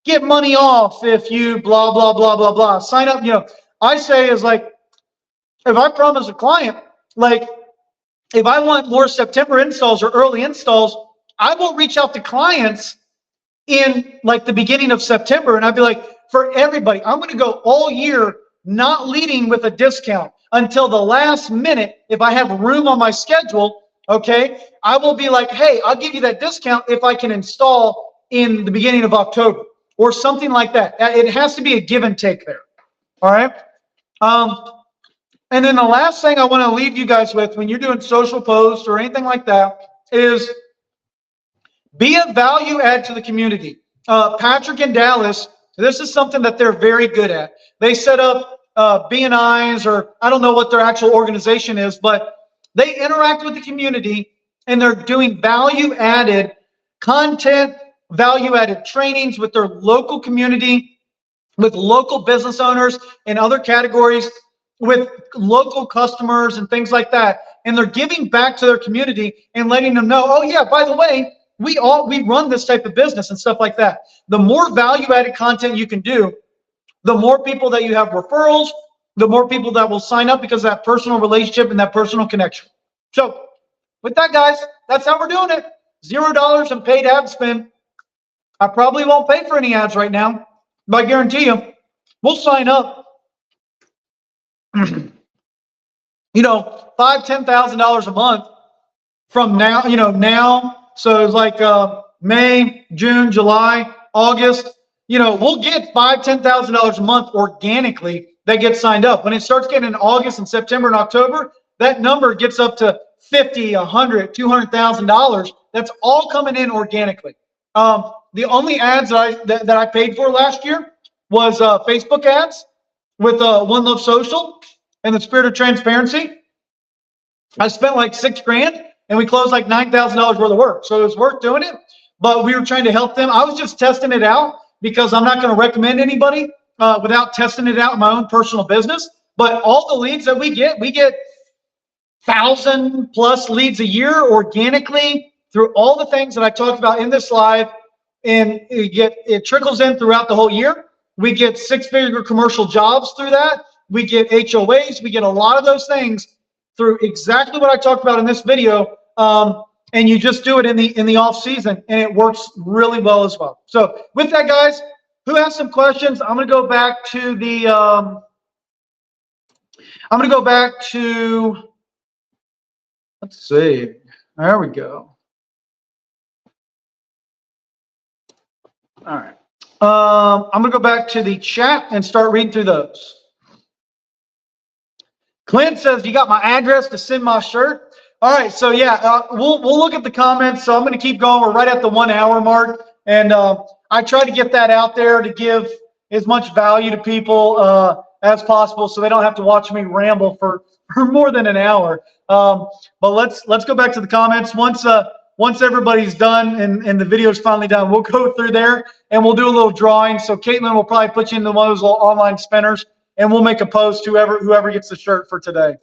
get money off if you blah blah blah blah blah. Sign up. I say is like, if I promise a client, like, if I want more September installs or early installs, I will reach out to clients in like the beginning of September, and I'd be like, for everybody, I'm going to go all year not leading with a discount until the last minute. If I have room on my schedule, okay, I will be like, hey, I'll give you that discount if I can install in the beginning of October or something like that. It has to be a give and take there. All right. And then the last thing I want to leave you guys with when you're doing social posts or anything like that is be a value add to the community. Patrick and Dallas, this is something that they're very good at. They set up BNIs, or I don't know what their actual organization is, but they interact with the community, and they're doing value added content, value added trainings with their local community, with local business owners and other categories, with local customers and things like that. And they're giving back to their community and letting them know, oh yeah, by the way, we run this type of business and stuff like that. The more value added content you can do, the more people that you have referrals, the more people that will sign up because of that personal relationship and that personal connection. So with that, guys, that's how we're doing it. $0 in paid ad spend. I probably won't pay for any ads right now, but I guarantee you, we'll sign up. $5,000-$10,000 a month from now. Now. So it's like May, June, July, August. We'll get $5,000-$10,000 a month organically that gets signed up. When it starts getting in August and September and October, that number gets up to $50,000, $100,000, $200,000. That's all coming in organically. The only ads that I paid for last year was Facebook ads with One Love Social and the Spirit of Transparency. I spent like $6,000, and we closed like $9,000 worth of work. So it was worth doing it, but we were trying to help them. I was just testing it out because I'm not going to recommend anybody without testing it out in my own personal business. But all the leads that we get 1,000+ leads a year organically through all the things that I talked about in this live, and it trickles in throughout the whole year. We get 6-figure commercial jobs through that. We get HOAs. We get a lot of those things through exactly what I talked about in this video. And you just do it in the off season, and it works really well as well. So with that, guys, who has some questions? I'm going to go back to let's see. There we go. All right. I'm going to go back to the chat and start reading through those. Clint says, you got my address to send my shirt? All right, so yeah, we'll look at the comments. So I'm going to keep going. We're right at the 1 hour mark. And I try to get that out there to give as much value to people as possible so they don't have to watch me ramble for more than an hour. But let's go back to the comments. Once everybody's done and the video's finally done, we'll go through there and we'll do a little drawing. So Caitlin will probably put you into one of those little online spinners, and we'll make a post whoever gets the shirt for today.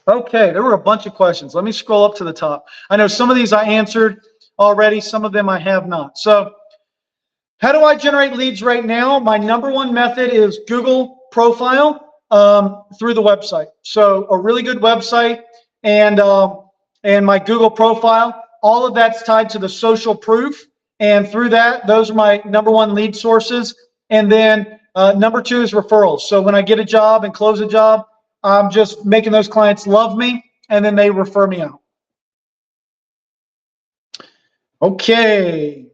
Okay, there were a bunch of questions. Let me scroll up to the top. I know some of these I answered already, some of them I have not. So how do I generate leads right now? My number one method is Google profile through the website. So a really good website and my Google profile, all of that's tied to the social proof. And through that, those are my number one lead sources. And then number two is referrals. So when I get a job and close a job, I'm just making those clients love me, and then they refer me out. Okay.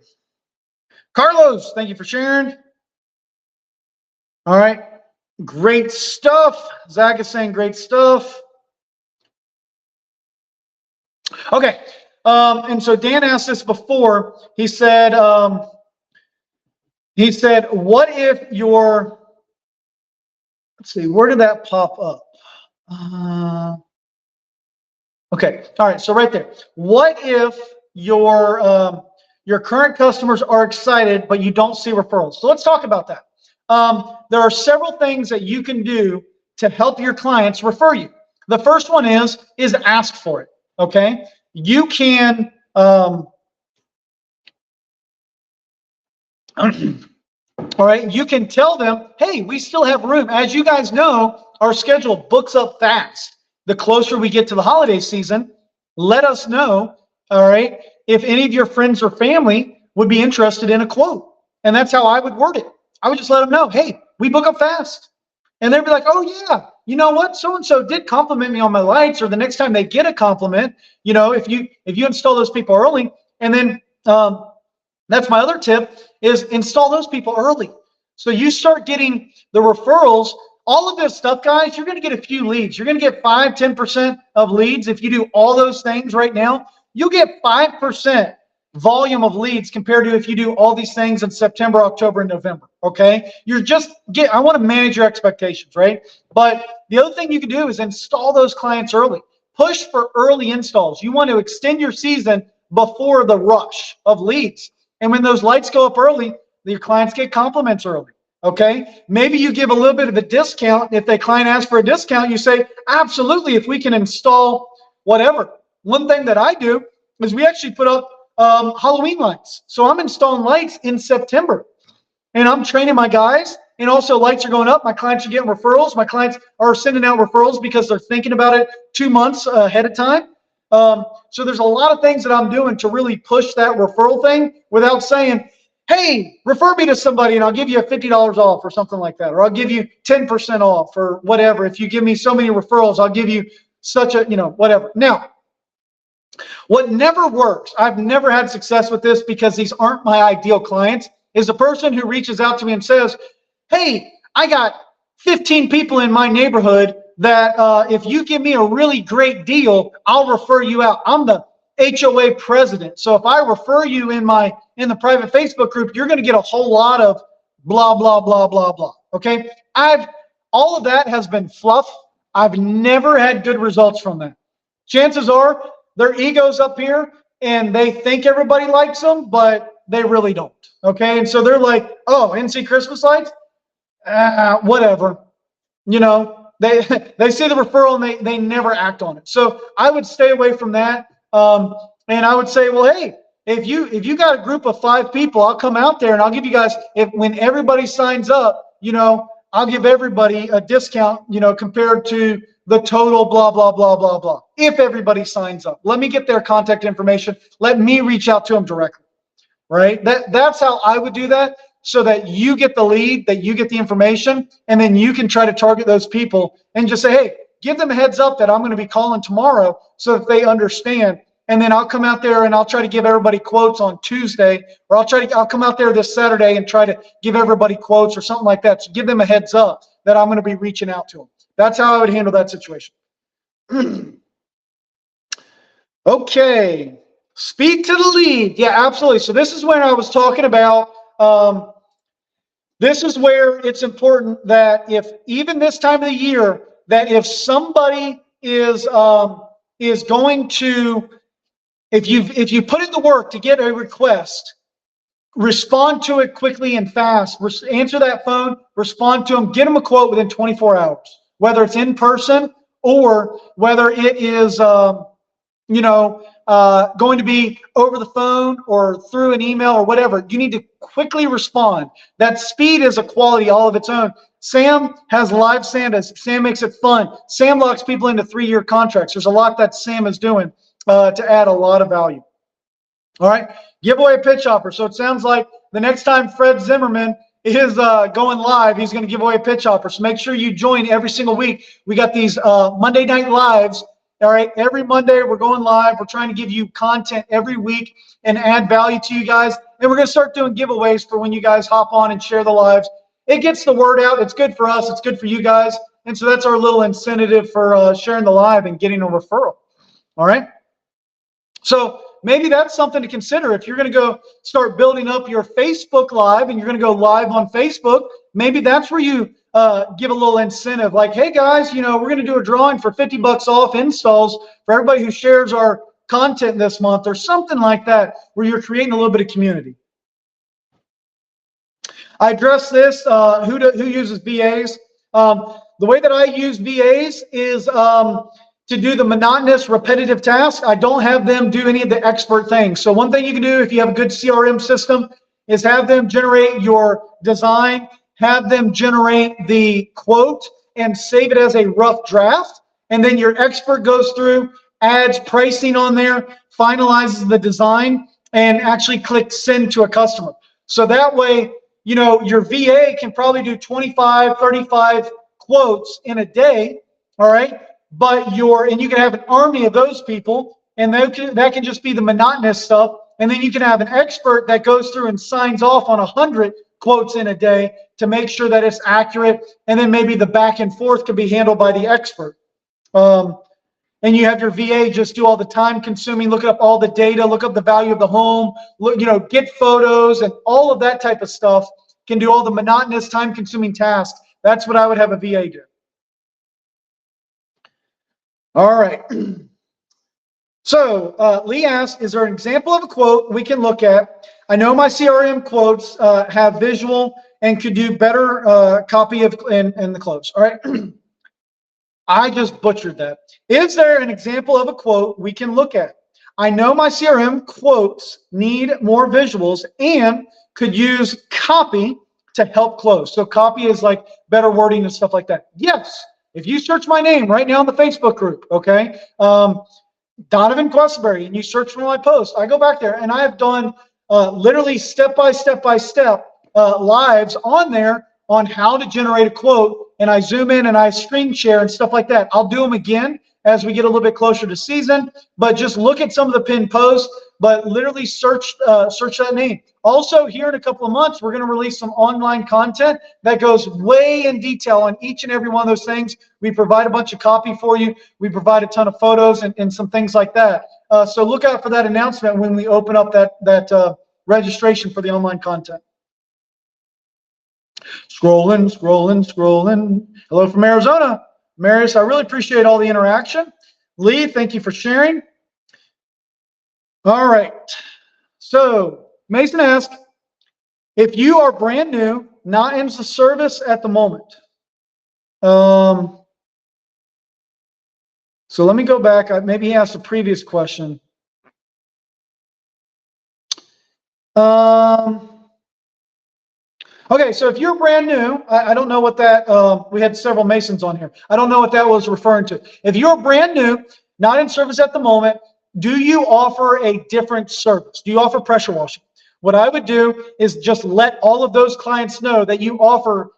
Carlos, thank you for sharing. All right. Great stuff. Zach is saying great stuff. Okay. And so Dan asked this before. He said, what if your, let's see, where did that pop up? Okay. All right. So right there. What if your current customers are excited, but you don't see referrals? So let's talk about that. There are several things that you can do to help your clients refer you. The first one is ask for it. Okay. You can, all right, you can tell them, hey, we still have room. As you guys know, our schedule books up fast. The closer we get to the holiday season, let us know, all right, if any of your friends or family would be interested in a quote. And that's how I would word it. I would just let them know, hey, we book up fast. And they'd be like, oh yeah, you know what? So-and-so did compliment me on my lights, or the next time they get a compliment, you know, if you install those people early. And then that's my other tip, is install those people early. So you start getting the referrals. All of this stuff, guys, you're going to get a few leads. You're going to get 5-10% of leads. If you do all those things right now, you'll get 5% volume of leads compared to if you do all these things in September, October, and November. Okay, I want to manage your expectations, right? But the other thing you can do is install those clients early. Push for early installs. You want to extend your season before the rush of leads. And when those lights go up early, your clients get compliments early. Okay, maybe you give a little bit of a discount. If the client asks for a discount, you say, absolutely, if we can install whatever. One thing that I do is we actually put up Halloween lights. So I'm installing lights in September, and I'm training my guys, and also lights are going up. My clients are getting referrals. My clients are sending out referrals because they're thinking about it 2 months ahead of time. So there's a lot of things that I'm doing to really push that referral thing without saying, hey, refer me to somebody and I'll give you $50 off or something like that. Or I'll give you 10% off or whatever. If you give me so many referrals, I'll give you such a, whatever. Now, what never works, I've never had success with this because these aren't my ideal clients, is the person who reaches out to me and says, hey, I got 15 people in my neighborhood that if you give me a really great deal, I'll refer you out. I'm the HOA president. So if I refer you in the private Facebook group, you're going to get a whole lot of blah, blah, blah, blah, blah. Okay. All of that has been fluff. I've never had good results from that. Chances are their ego's up here and they think everybody likes them, but they really don't. Okay. And so they're like, oh, NC Christmas lights? Whatever. They see the referral and they never act on it. So I would stay away from that. And I would say, well, hey, if you got a group of 5 people, I'll come out there and I'll give you guys, when everybody signs up, I'll give everybody a discount, compared to the total blah, blah, blah, blah, blah. If everybody signs up, let me get their contact information. Let me reach out to them directly, right? That's how I would do that, so that you get the lead, that you get the information, and then you can try to target those people and just say, hey, give them a heads up that I'm going to be calling tomorrow so that they understand. And then I'll come out there and I'll try to give everybody quotes on Tuesday, or I'll come out there this Saturday and try to give everybody quotes or something like that. So give them a heads up that I'm going to be reaching out to them. That's how I would handle that situation. Okay, speak to the lead. Yeah, absolutely. So this is when I was talking about, this is where it's important that if even this time of the year, that if somebody is going to, if you put in the work to get a request, respond to it quickly and fast. Answer that phone, respond to them, get them a quote within 24 hours, whether it's in person or whether it is, going to be over the phone or through an email or whatever. You need to quickly respond. That speed is a quality all of its own. Sam has live Santas. Sam makes it fun. Sam locks people into 3-year contracts. There's a lot that Sam is doing to add a lot of value. All right, giveaway pitch offer. So it sounds like the next time Fred Zimmerman is going live, he's going to give away a pitch offer. So make sure you join every single week. We got these Monday night lives. All right, every Monday we're going live. We're trying to give you content every week and add value to you guys. And we're going to start doing giveaways for when you guys hop on and share the lives. It gets the word out. It's good for us. It's good for you guys. And so that's our little incentive for sharing the live and getting a referral. All right. So maybe that's something to consider. If you're going to go start building up your Facebook live and you're going to go live on Facebook, maybe that's where you give a little incentive, like, hey guys, we're going to do a drawing for 50 bucks off installs for everybody who shares our content this month, or something like that, where you're creating a little bit of community. I address this, who uses VAs. The way that I use VAs is to do the monotonous, repetitive tasks. I don't have them do any of the expert things. So one thing you can do if you have a good CRM system is have them generate your design, have them generate the quote, and save it as a rough draft. And then your expert goes through, adds pricing on there, finalizes the design, and actually clicks send to a customer. So that way, your VA can probably do 25, 35 quotes in a day, all right? And you can have an army of those people, and that can just be the monotonous stuff. And then you can have an expert that goes through and signs off on 100 quotes in a day to make sure that it's accurate. And then maybe the back and forth can be handled by the expert. And you have your VA just do all the time consuming, look up all the data, look up the value of the home, get photos, and all of that type of stuff. Can do all the monotonous, time consuming tasks. That's what I would have a VA do. All right. So Lee asked, is there an example of a quote we can look at? I know my CRM quotes have visual and could do better copy of in the close. All right. I just butchered that. Is there an example of a quote we can look at? I know my CRM quotes need more visuals and could use copy to help close. So copy is like better wording and stuff like that. Yes. If you search my name right now in the Facebook group, okay, Donovan Questerberry, and you search for my post, I go back there and I have done literally step by step lives on there on how to generate a quote, and I zoom in and I screen share and stuff like that. I'll do them again as we get a little bit closer to season, but just look at some of the pinned posts, but literally search that name. Also, here in a couple of months, we're going to release some online content that goes way in detail on each and every one of those things. We provide a bunch of copy for you. We provide a ton of photos and some things like that. So look out for that announcement when we open up that registration for the online content. Scrolling. Hello from Arizona. Marius, I really appreciate all the interaction. Lee, thank you for sharing. All right. So Mason asked, if you are brand new, not in the service at the moment. So let me go back. Maybe he asked a previous question. Okay, so if you're brand new, I don't know what that, we had several Masons on here. I don't know what that was referring to. If you're brand new, not in service at the moment, do you offer a different service? Do you offer pressure washing? What I would do is just let all of those clients know that you offer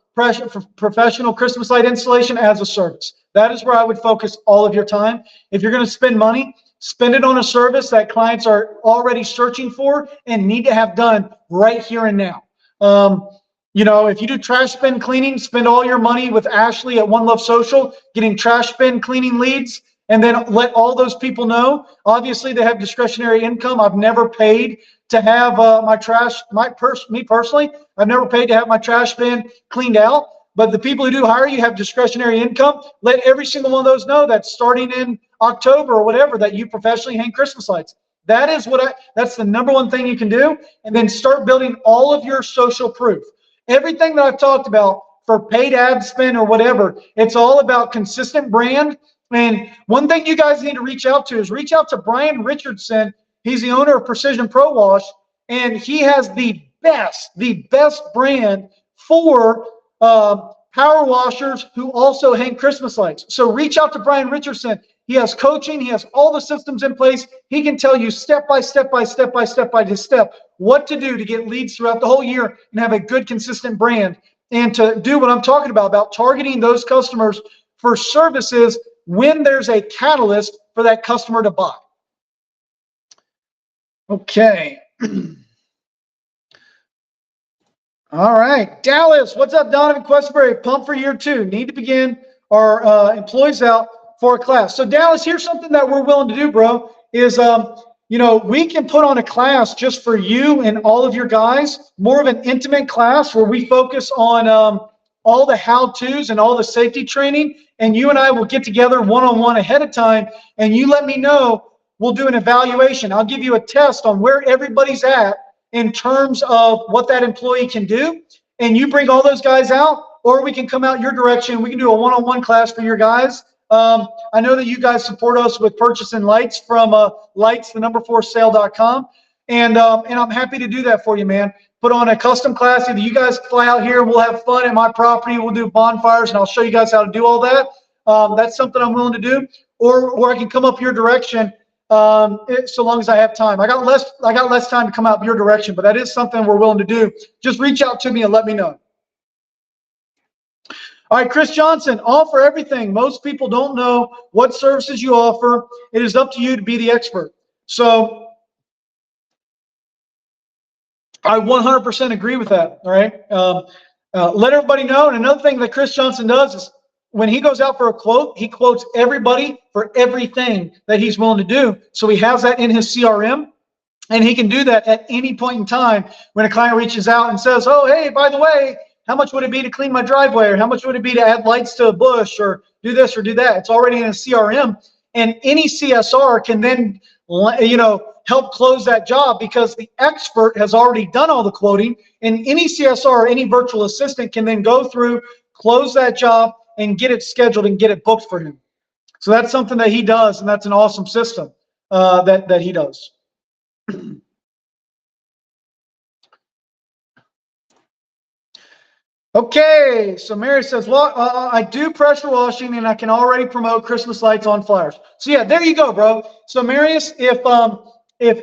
professional Christmas light installation as a service. That is where I would focus all of your time. If you're going to spend money, spend it on a service that clients are already searching for and need to have done right here and now. You know, if you do trash bin cleaning, spend all your money with Ashley at One Love Social, getting trash bin cleaning leads, and then let all those people know. Obviously, they have discretionary income. I've never paid to have me personally, I've never paid to have my trash bin cleaned out. But the people who do hire you have discretionary income. Let every single one of those know that starting in October or whatever, that you professionally hang Christmas lights. That's the number one thing you can do. And then start building all of your social proof. Everything that I've talked about for paid ad spend or whatever, it's all about consistent brand. And one thing you guys need to reach out to Brian Richardson. He's the owner of Precision Pro Wash, and he has the best brand for power washers who also hang Christmas lights. So reach out to Brian Richardson. He has coaching. He has all the systems in place. He can tell you step by step what to do to get leads throughout the whole year and have a good, consistent brand. And to do what I'm talking about targeting those customers for services when there's a catalyst for that customer to buy. Okay. All right. Dallas, what's up, Donovan Questbury? Pumped for year 2. Need to begin our employees out for a class. So Dallas, here's something that we're willing to do, bro, is we can put on a class just for you and all of your guys, more of an intimate class where we focus on all the how-tos and all the safety training, and you and I will get together one-on-one ahead of time, and you let me know. We'll do an evaluation. I'll give you a test on where everybody's at in terms of what that employee can do, and you bring all those guys out, or we can come out your direction. We can do a one-on-one class for your guys. I know that you guys support us with purchasing lights from lights4sale.com, and I'm happy to do that for you, man. Put on a custom class. Either you guys fly out here, we'll have fun at my property, we'll do bonfires, and I'll show you guys how to do all that. That's something I'm willing to do, or I can come up your direction. So long as I have time. I got less time to come out your direction, but that is something we're willing to do. Just reach out to me and let me know. All right, Chris Johnson, offer everything. Most people don't know what services you offer. It is up to you to be the expert. So I 100% agree with that. All right. Let everybody know. And another thing that Chris Johnson does is when he goes out for a quote, he quotes everybody for everything that he's willing to do. So he has that in his CRM, and he can do that at any point in time when a client reaches out and says, oh, hey, by the way, how much would it be to clean my driveway? Or how much would it be to add lights to a bush or do this or do that? It's already in a CRM, and any CSR can then, help close that job because the expert has already done all the quoting, and any CSR or any virtual assistant can then go through, close that job, and get it scheduled and get it booked for him. So that's something that he does, and that's an awesome system that he does. Okay, so Mary says, well, I do pressure washing, and I can already promote Christmas lights on flyers. So yeah, there you go, bro. So Marius, if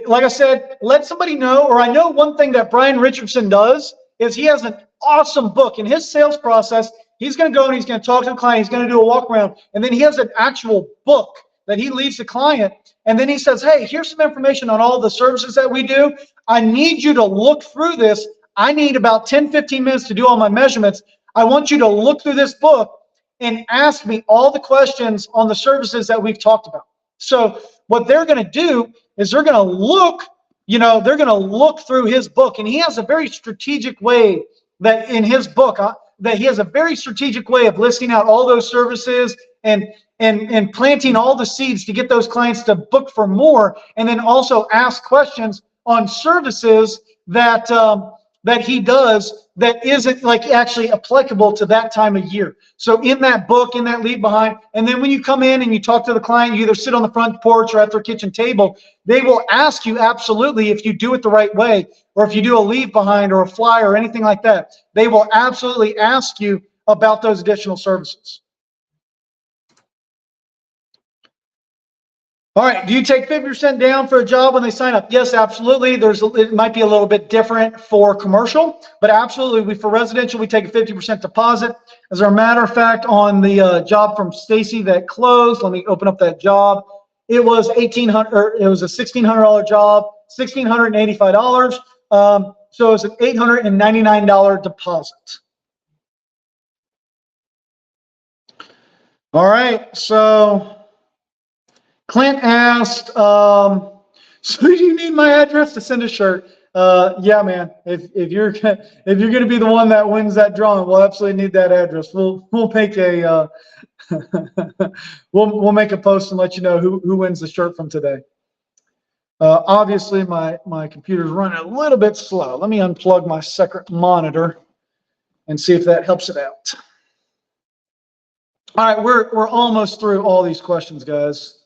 like I said, let somebody know, or I know one thing that Brian Richardson does is he has an awesome book. In his sales process, he's going to go and he's going to talk to the client. He's going to do a walk around, and then he has an actual book that he leaves the client. And then he says, hey, here's some information on all the services that we do. I need you to look through this. I need about 10, 15 minutes to do all my measurements. I want you to look through this book and ask me all the questions on the services that we've talked about. So what they're going to do is they're going to look, through his book. And he has a very strategic way that in his book, that he has a very strategic way of listing out all those services and planting all the seeds to get those clients to book for more, and then also ask questions on services that he does that isn't like actually applicable to that time of year. So in that book, in that leave behind, and then when you come in and you talk to the client, you either sit on the front porch or at their kitchen table, they will ask you absolutely if you do it the right way, or if you do a leave behind or a flyer or anything like that. They will absolutely ask you about those additional services. All right, do you take 50% down for a job when they sign up? Yes, absolutely. It might be a little bit different for commercial, but absolutely, for residential, we take a 50% deposit. As a matter of fact, on the job from Stacy that closed, let me open up that job. It was $1,800. It was a $1,600 job, $1,685. So it's an $899 deposit. All right, so Clint asked, so do you need my address to send a shirt? Yeah, man. If you're gonna be the one that wins that drawing, we'll absolutely need that address. We'll make a we'll make a post and let you know who wins the shirt from today. Obviously, my computer's running a little bit slow. Let me unplug my second monitor and see if that helps it out. All right, we're almost through all these questions, guys.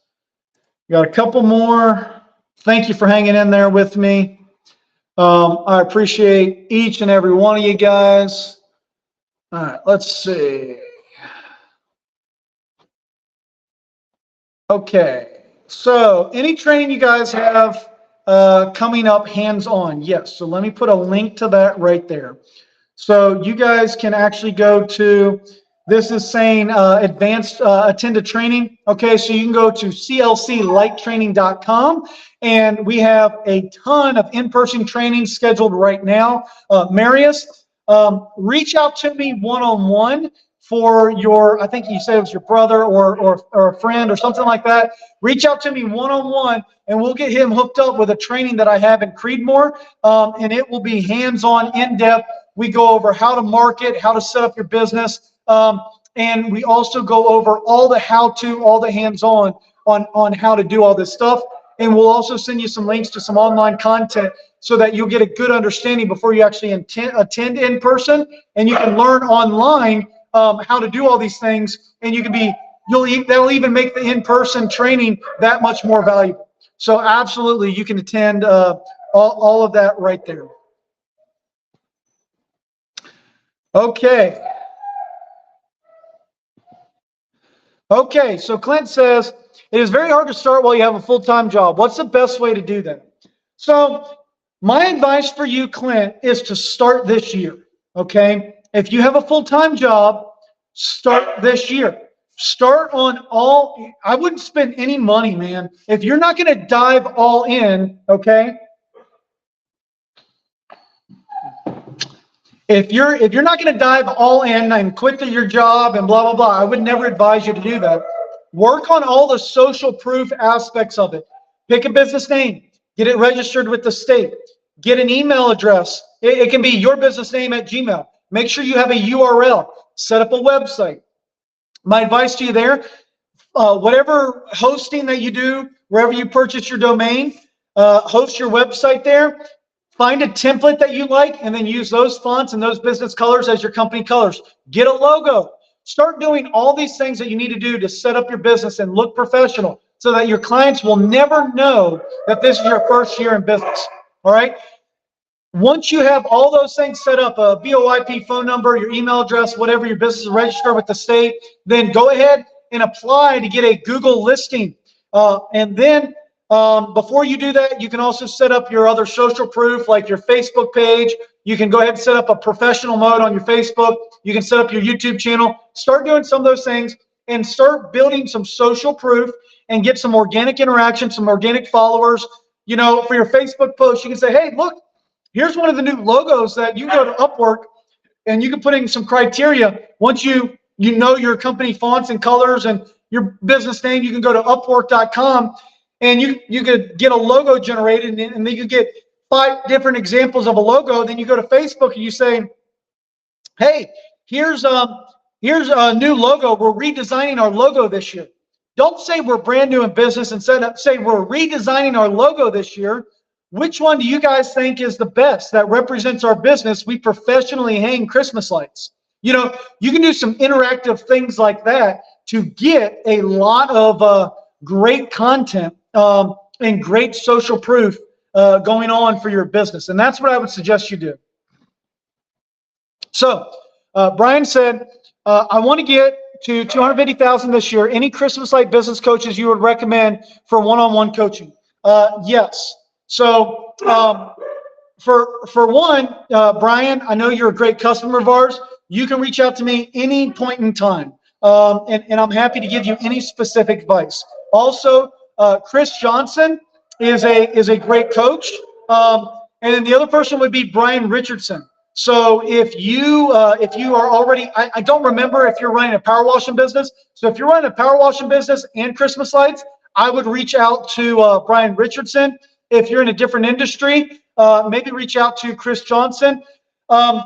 Got a couple more. Thank you for hanging in there with me. I appreciate each and every one of you guys. All right, let's see. Okay, so any training you guys have coming up hands-on? Yes, so let me put a link to that right there. So you guys can actually go to, this is saying advanced attended training. Okay, so you can go to clclighttraining.com, and we have a ton of in-person training scheduled right now. Marius, reach out to me one-on-one for your, I think you said it was your brother or a friend or something like that. Reach out to me one-on-one, and we'll get him hooked up with a training that I have in Creedmoor, and it will be hands-on, in-depth. We go over how to market, how to set up your business, and we also go over all the how-to, all the hands-on on how to do all this stuff. And we'll also send you some links to some online content so that you'll get a good understanding before you actually attend in person, and you can learn online how to do all these things, and you can be, that'll even make the in-person training that much more valuable. So absolutely, you can attend all of that right there. Okay. Okay, so Clint says, it is very hard to start while you have a full-time job. What's the best way to do that? So my advice for you, Clint, is to start this year, okay? If you have a full-time job, start this year. Start on all, I wouldn't spend any money, man. If you're not gonna dive all in, okay? If you're not going to dive all in and quit your job and blah, blah, blah, I would never advise you to do that. Work on all the social proof aspects of it. Pick a business name. Get it registered with the state. Get an email address. It can be your business name at Gmail. Make sure you have a URL. Set up a website. My advice to you there, whatever hosting that you do, wherever you purchase your domain, host your website there. Find a template that you like and then use those fonts and those business colors as your company colors. Get a logo. Start doing all these things that you need to do to set up your business and look professional so that your clients will never know that this is your first year in business. All right? Once you have all those things set up, a VoIP phone number, your email address, whatever your business is registered with the state, then go ahead and apply to get a Google listing. And then before you do that, you can also set up your other social proof, like your Facebook page. You can go ahead and set up a professional mode on your Facebook. You can set up your YouTube channel. Start doing some of those things and start building some social proof and get some organic interaction, some organic followers. You know, for your Facebook post, you can say, hey, look, here's one of the new logos that you go to Upwork, and you can put in some criteria. Once you know your company fonts and colors and your business name, you can go to Upwork.com. And you could get a logo generated, and then you get 5 different examples of a logo. Then you go to Facebook and you say, hey, here's a new logo. We're redesigning our logo this year. Don't say we're brand new in business and say we're redesigning our logo this year. Which one do you guys think is the best that represents our business? We professionally hang Christmas lights. You know, you can do some interactive things like that to get a lot of great content and great social proof going on for your business. And that's what I would suggest you do. So Brian said, I want to get to 250,000 this year. Any Christmas light business coaches you would recommend for one-on-one coaching? Yes. So for one, Brian, I know you're a great customer of ours. You can reach out to me any point in time. And I'm happy to give you any specific advice. Also, Chris Johnson is a great coach, And then the other person would be Brian Richardson. So if you are already, I don't remember if you're running a power washing business. So if you're running a power washing business and Christmas lights, I would reach out to Brian Richardson. If you're in a different industry, maybe reach out to Chris Johnson. Um,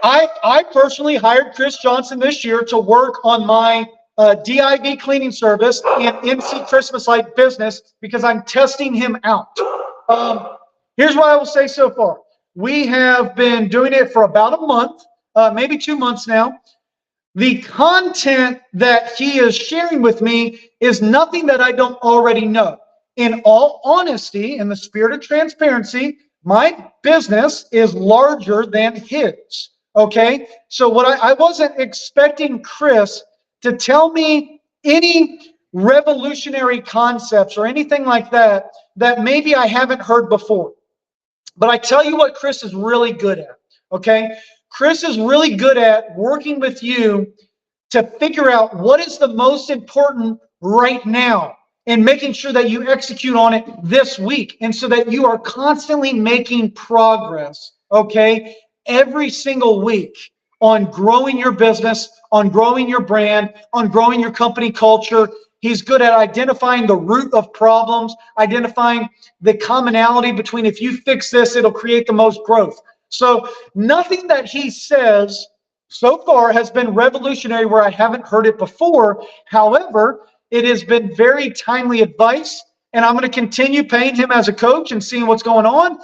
I personally hired Chris Johnson this year to work on my DIV cleaning service and MC Christmas light business because I'm testing him out. Here's what I will say so far. We have been doing it for about a month, maybe 2 months now. The content that he is sharing with me is nothing that I don't already know. In all honesty, in the spirit of transparency, my business is larger than his. Okay? So what I wasn't expecting Chris to tell me any revolutionary concepts or anything like that that maybe I haven't heard before. But I tell you what Chris is really good at, okay? Chris is really good at working with you to figure out what is the most important right now and making sure that you execute on it this week. And so that you are constantly making progress, okay? Every single week on growing your business, on growing your brand, on growing your company culture. He's good at identifying the root of problems, identifying the commonality between if you fix this, it'll create the most growth. So nothing that he says so far has been revolutionary where I haven't heard it before. However, it has been very timely advice, and I'm going to continue paying him as a coach and seeing what's going on.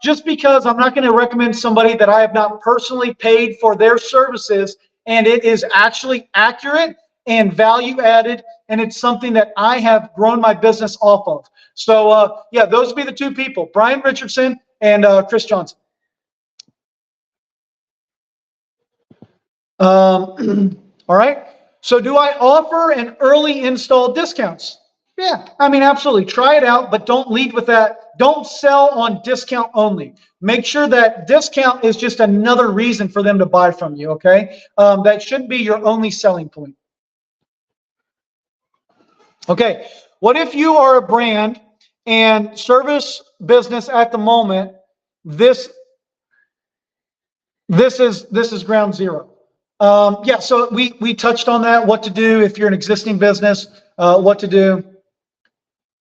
Just because I'm not going to recommend somebody that I have not personally paid for their services, and it is actually accurate and value added, and it's something that I have grown my business off of. So yeah, those would be the two people, Brian Richardson and Chris Johnson. All right. So do I offer an early install discounts? Yeah, I mean, absolutely. Try it out, but don't lead with that. Don't sell on discount only. Make sure that discount is just another reason for them to buy from you, okay? That shouldn't be your only selling point. Okay, what if you are a brand and service business at the moment, this is ground zero. Yeah, so we touched on that, what to do if you're an existing business, what to do.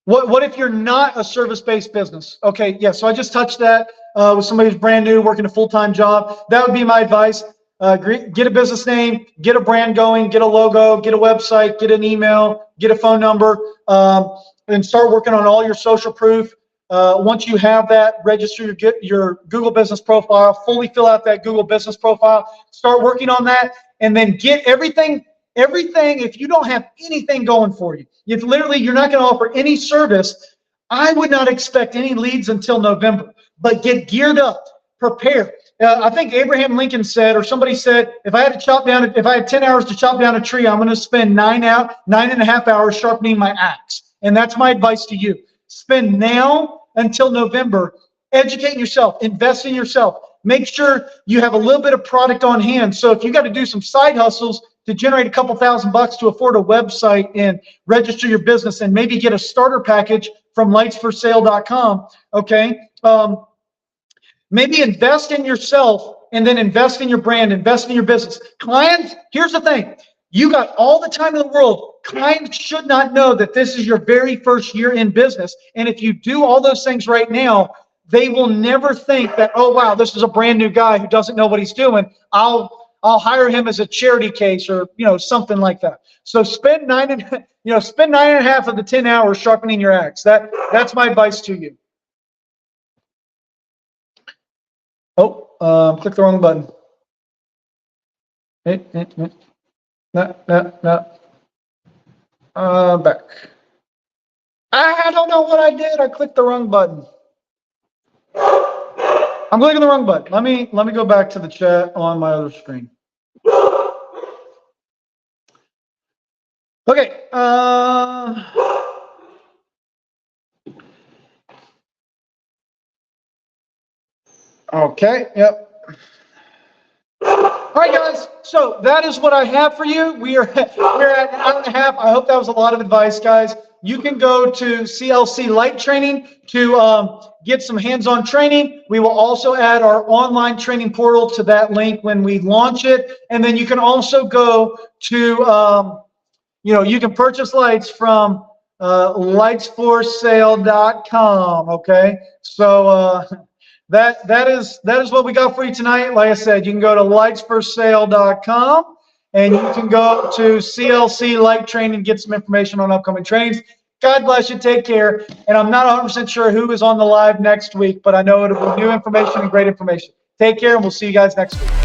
What if you're not a service-based business? Okay, yeah, so I just touched that with somebody who's brand new, working a full-time job. That would be my advice. Get a business name, get a brand going, get a logo, get a website, get an email, get a phone number, and start working on all your social proof. Once you have that, register your Google business profile, fully fill out that Google business profile, start working on that, and then get everything, if you don't have anything going for you, if literally you're not going to offer any service, I would not expect any leads until November, but get geared up, prepare. I think Abraham Lincoln said, or somebody said, if I had 10 hours to chop down a tree, I'm going to spend 9.5 hours sharpening my axe. And that's my advice to you. Spend now until November educating yourself, invest in yourself. Make sure you have a little bit of product on hand. So if you got to do some side hustles to generate a couple $1,000 to afford a website and register your business and maybe get a starter package from lightsforsale.com, okay? Maybe invest in yourself and then invest in your brand, invest in your business. Clients, here's the thing. You got all the time in the world. Clients should not know that this is your very first year in business. And if you do all those things right now, they will never think that, oh, wow, this is a brand new guy who doesn't know what he's doing. I'll hire him as a charity case or, something like that. So spend 9.5 of the 10 hours sharpening your axe. That's my advice to you. Oh, click the wrong button. No. Back. I don't know what I did. I clicked the wrong button. I'm clicking the wrong button. Let me go back to the chat on my other screen. Okay. Okay. Yep. All right, guys. So that is what I have for you. We're at an hour and a half. I hope that was a lot of advice, guys. You can go to CLC Light Training to get some hands-on training. We will also add our online training portal to that link when we launch it. And then you can also go to, you can purchase lights from lightsforsale.com. Okay. So that is what we got for you tonight. Like I said, you can go to lightsforsale.com and you can go to CLC Light Training and get some information on upcoming trainings. God bless you. Take care. And I'm not 100% sure who is on the live next week, but I know it'll be new information and great information. Take care, and we'll see you guys next week.